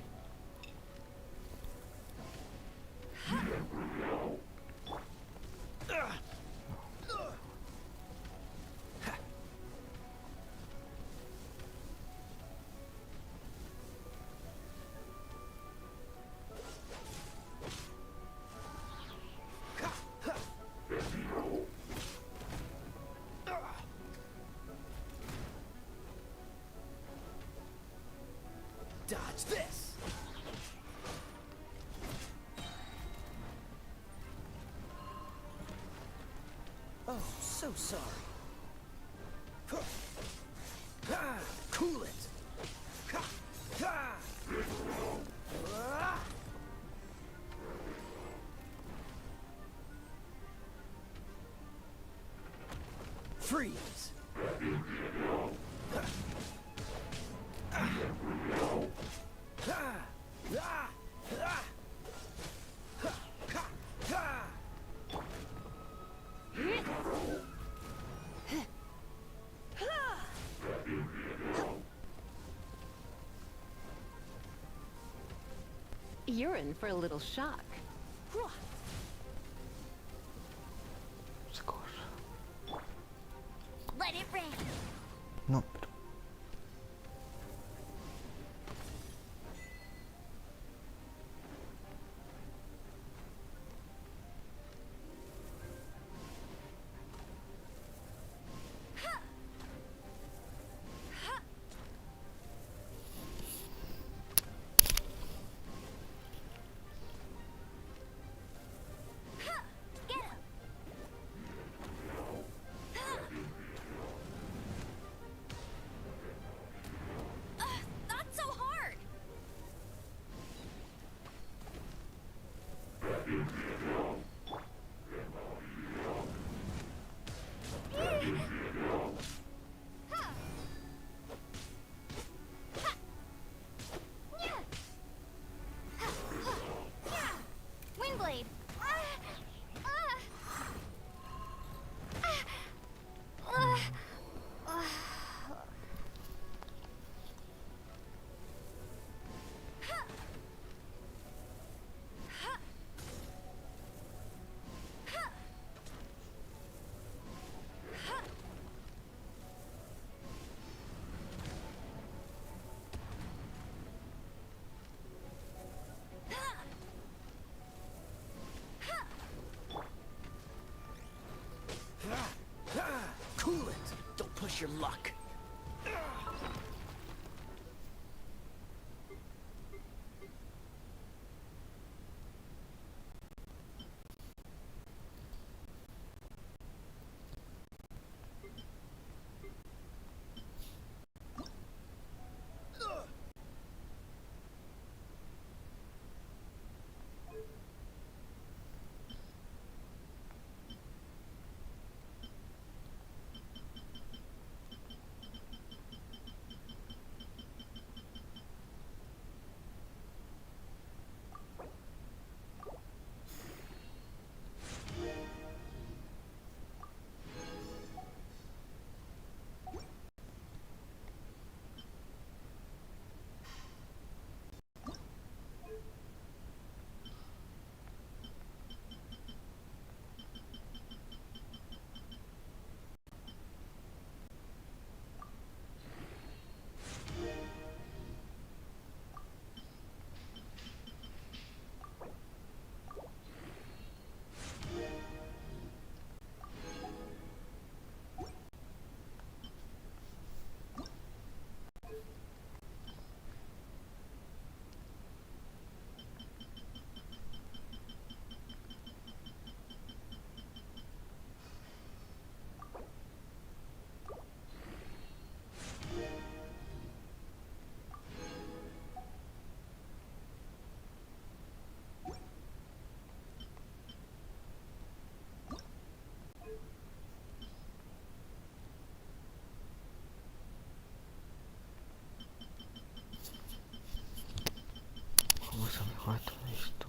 Dodge this! Oh, so sorry. Cool it! Freeze! You're in for a little shock. Let it rain. No, pero... Windblade. Cool it. Don't push your luck. Vamos a mejorar todo esto.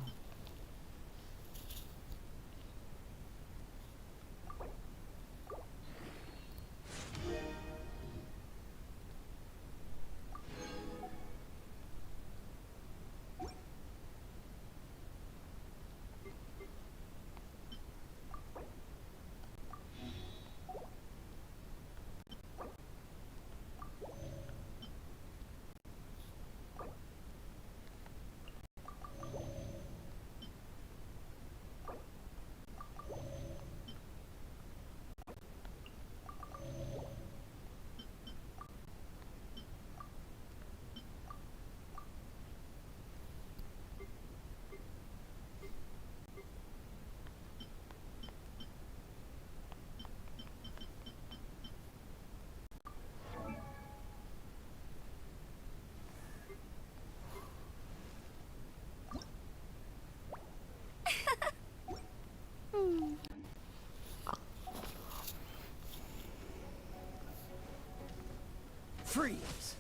Freeze!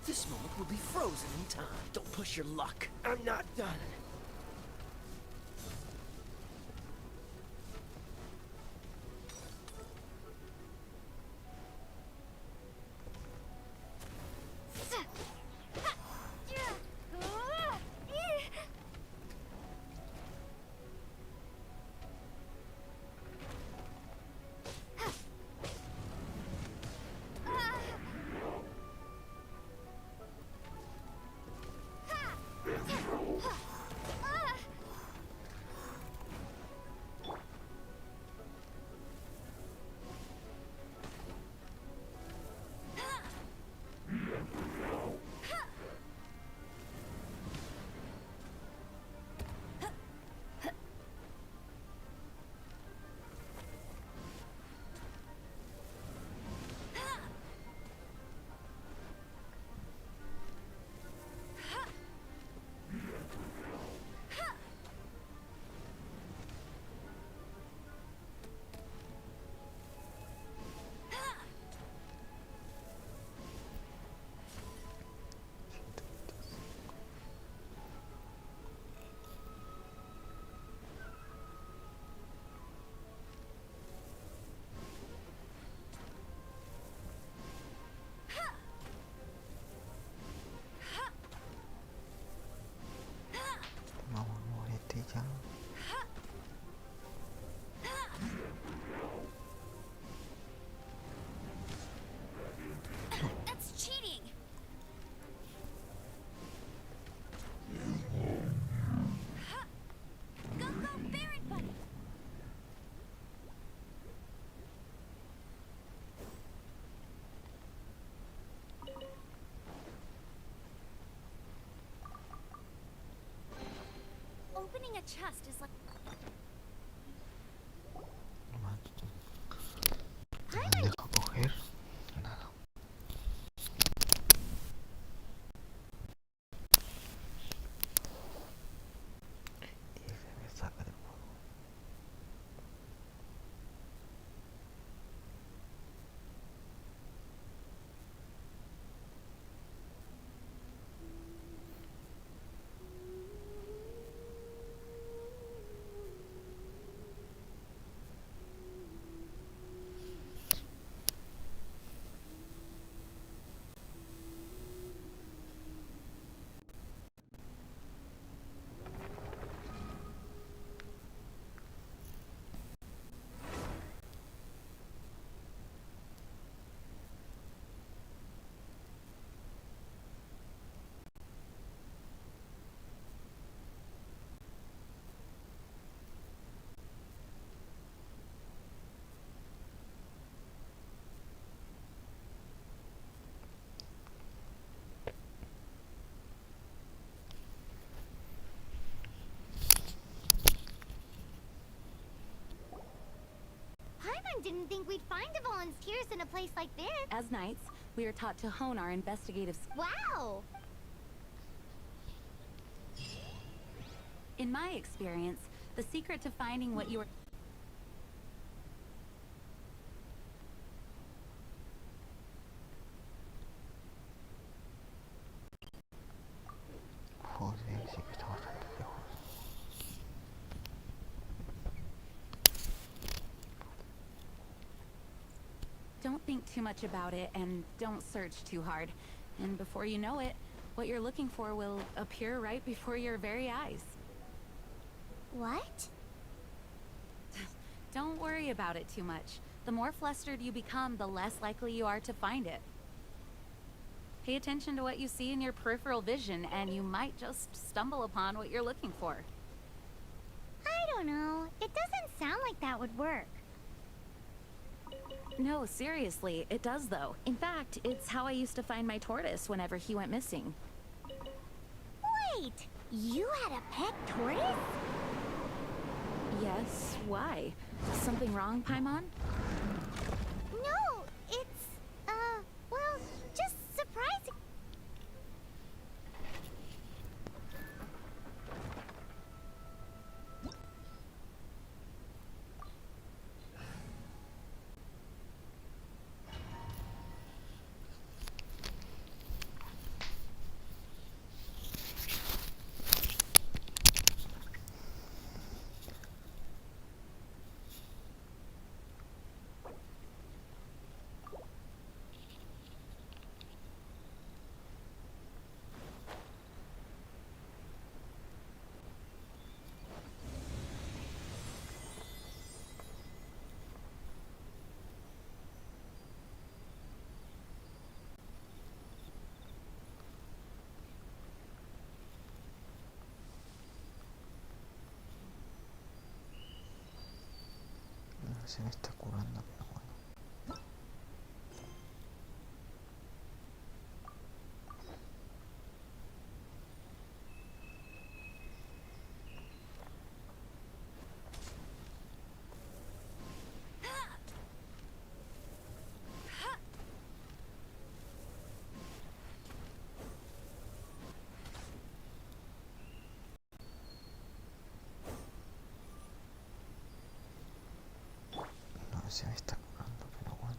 This moment will be frozen in time. Don't push your luck. I'm not done. That chest is like... No me deja coger nada. Y se me saca del juego. Paimon didn't think we'd find the volunteers in a place like this. As knights, we are taught to hone our investigative skills. Wow! In my experience, the secret to finding what you are... Joder, sí que está bastante lejos. Don't think too much about it and don't search too hard. And before you know it, what you're looking for will appear right before your very eyes. What? Don't worry about it too much. The more flustered you become, the less likely you are to find it. Pay attention to what you see in your peripheral vision, and you might just stumble upon what you're looking for. I don't know. It doesn't sound like that would work. No, seriously, it does though. In fact, it's how I used to find my tortoise whenever he went missing. Wait! You had a pet tortoise? Yes, why? Something wrong, Paimon? No, it's, well, just surprising. Se me está curando, pero bueno. No, se me está curando, pero bueno.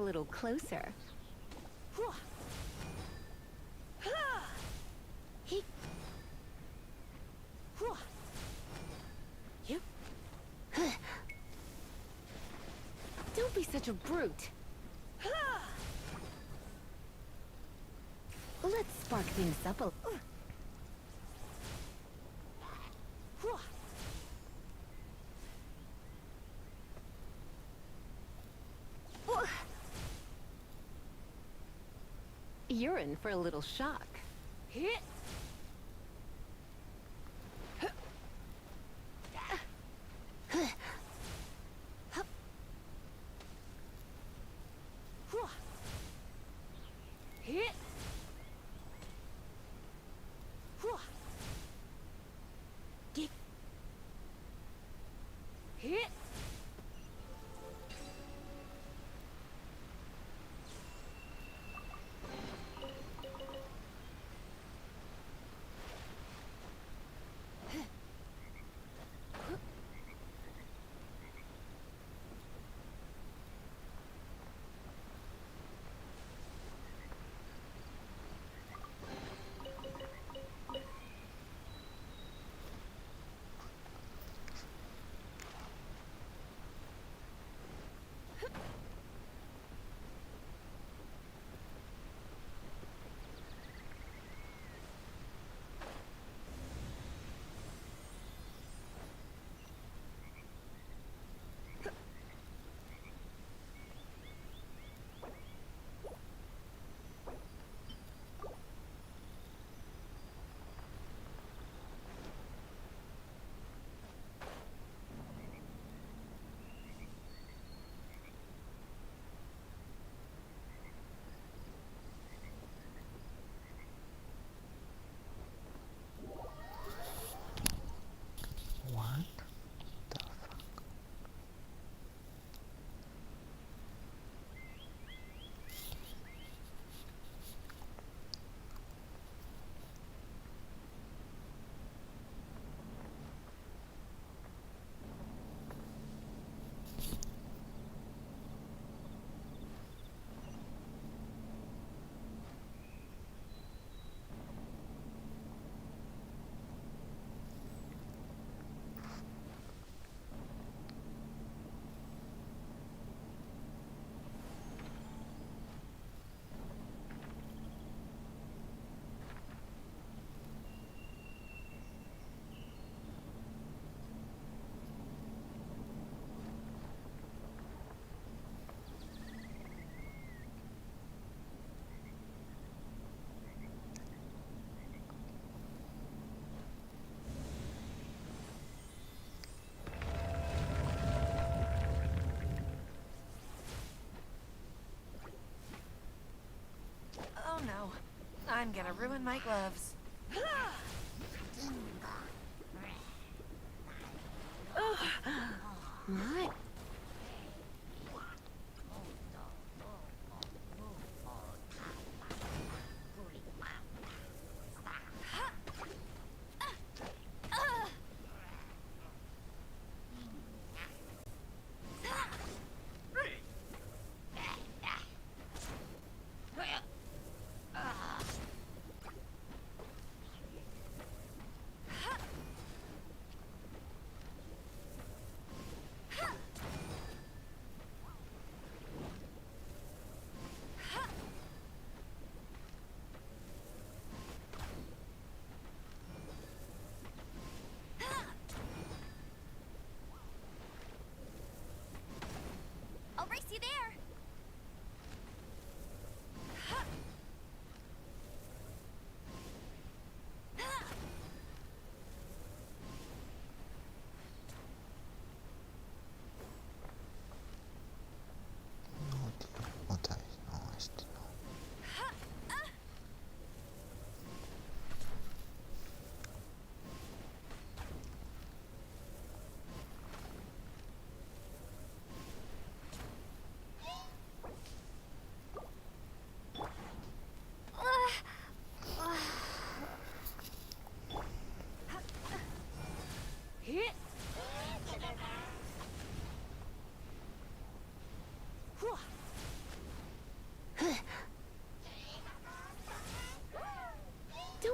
little closer. Don't be such a brute. Let's spark things up a... You're in for a little shock. What the fuck? Oh no. I'm gonna ruin my gloves. What?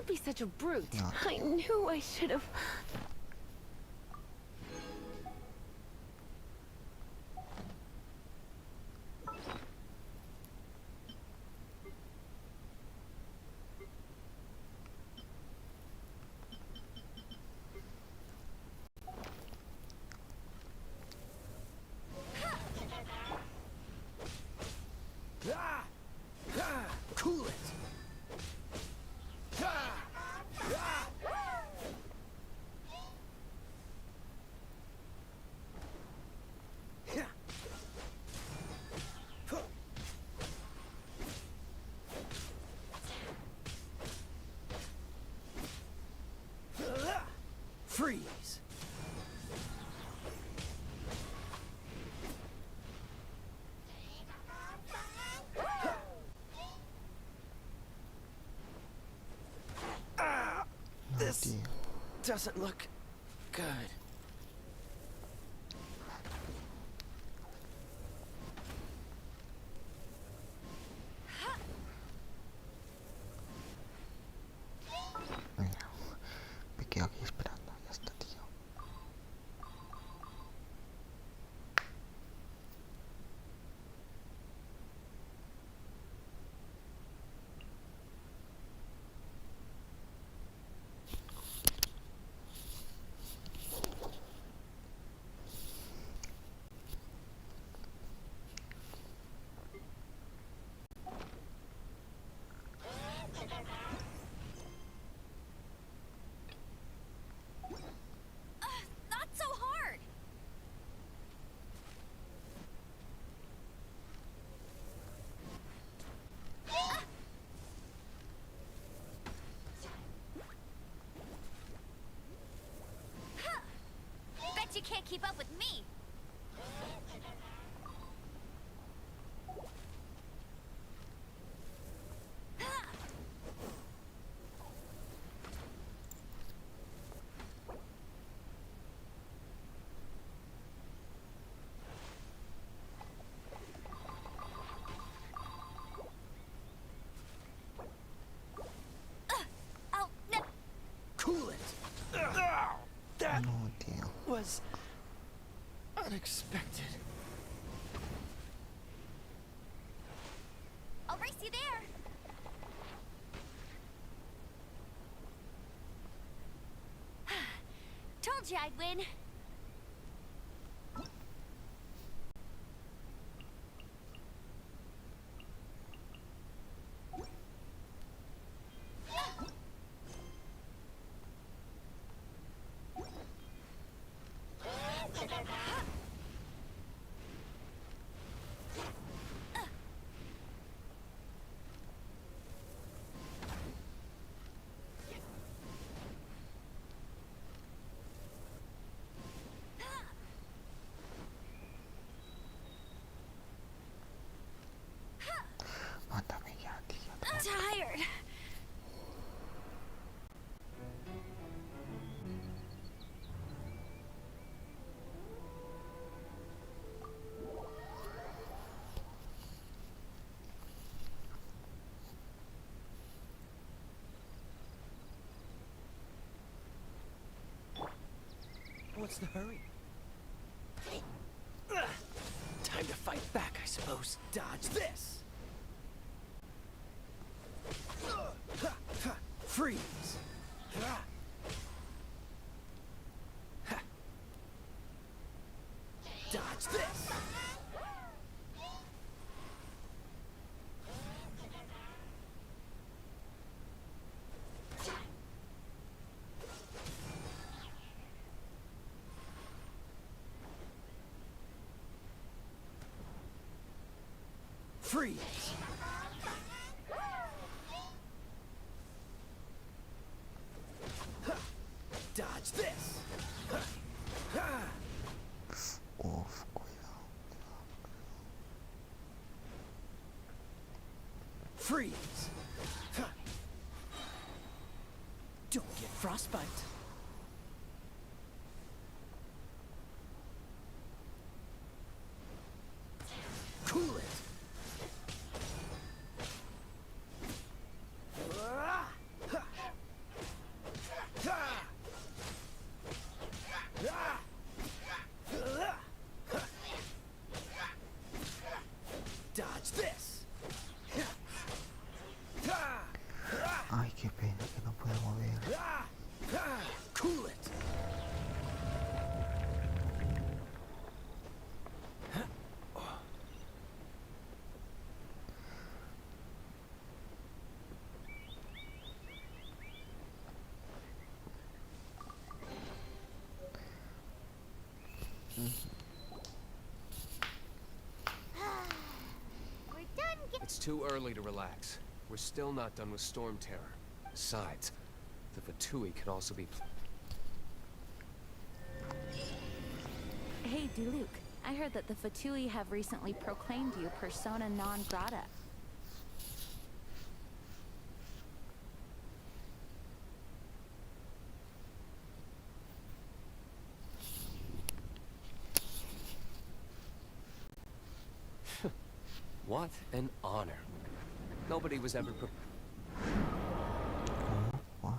don't be such a brute. I knew I should have. Cool it! Freeze! This doesn't look good. Me quedo aquí esperando, ya está, tío. Not so hard! Bet you can't keep up with me! Cool it! That No, tío. was unexpected. I'll race you there! Told you I'd win. Mátame ya, tío. Tired. What's the hurry? Time to fight back, I suppose. Dodge this! Freeze! Dodge this! Freeze! Dodge this! Uf, cuidado. Freeze! Don't get frostbite. Cool it! hombre que no puede mover. Cool it. We're done It's too early to relax. We're still not done with Storm Terror. Besides, the Fatui can also be... Hey, Diluc, I heard that the Fatui have recently proclaimed you persona non grata. What an honor. Nobody was ever... What?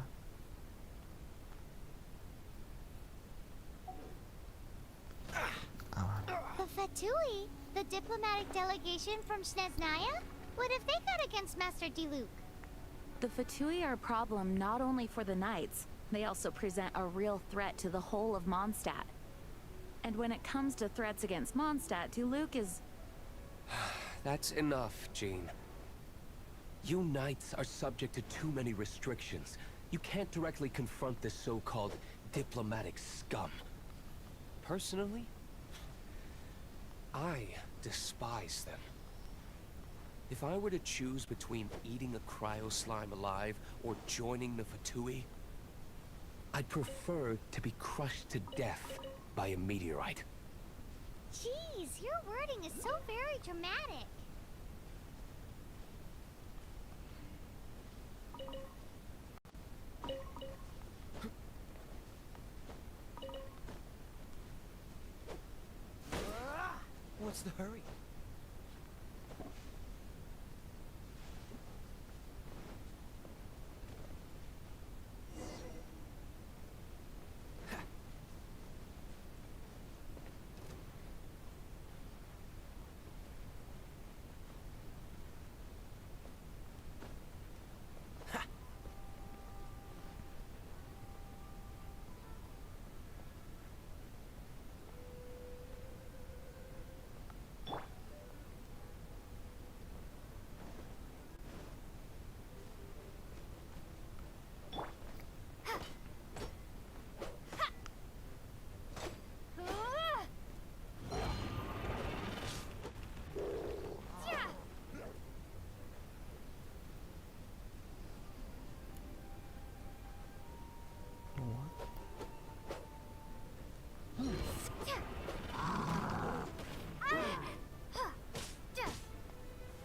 The Fatui? The diplomatic delegation from Sneznaya? What have they got against Master Diluc? The Fatui are a problem not only for the Knights, they also present a real threat to the whole of Mondstadt. And when it comes to threats against Mondstadt, Diluc is... That's enough, Jean. You Knights are subject to too many restrictions. You can't directly confront this so-called diplomatic scum. Personally, I despise them. If I were to choose between eating a cryo slime alive or joining the Fatui, I'd prefer to be crushed to death by a meteorite. Jeez, your wording is so very dramatic. What's the hurry?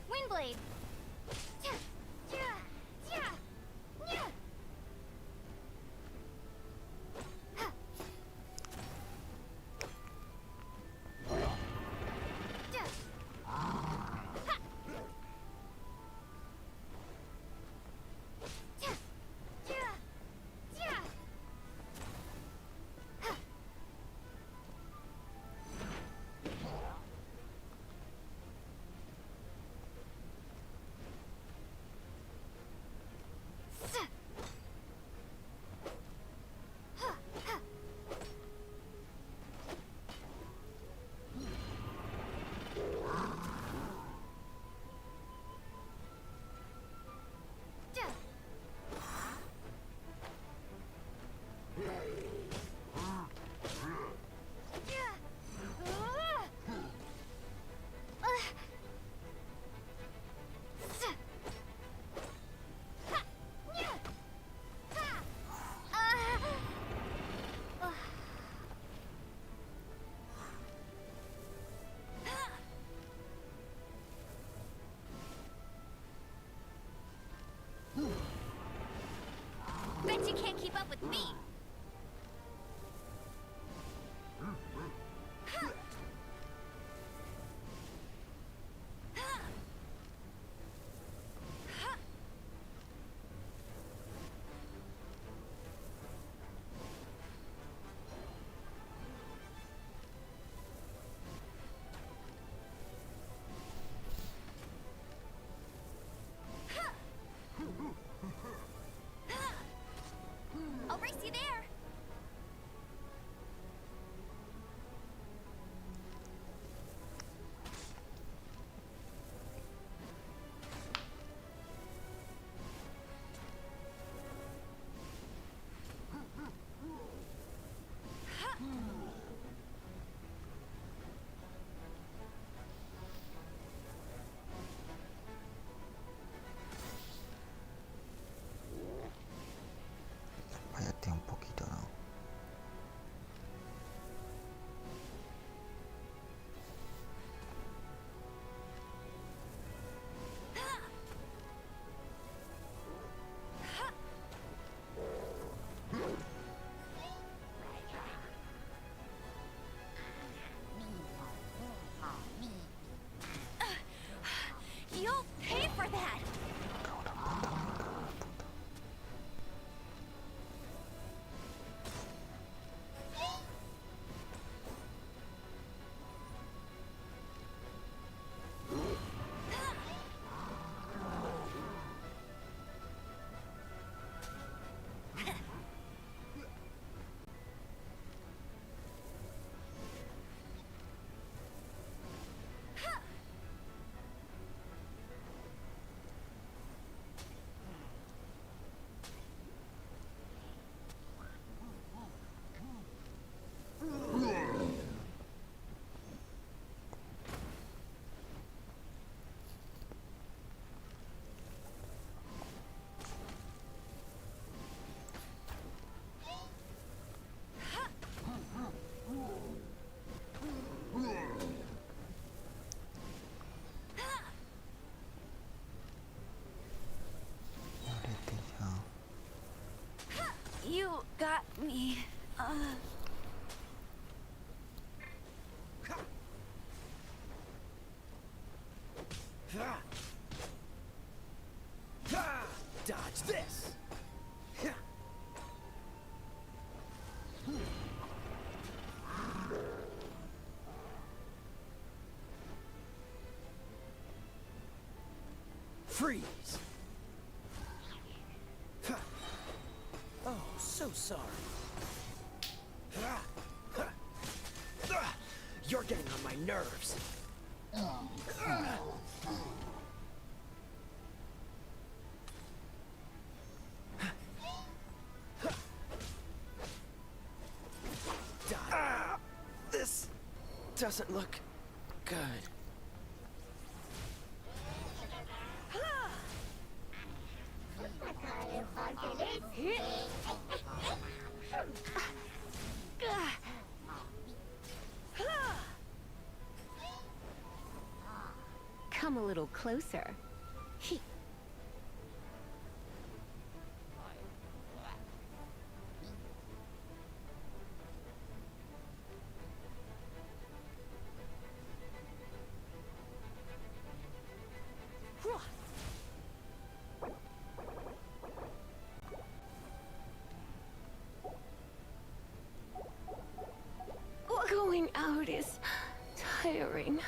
Windblade. Bet you can't keep up with me. You got me. Dodge this! Freeze! Oh, so sorry. You're getting on my nerves. This doesn't look good. Come a little closer. Going out is tiring.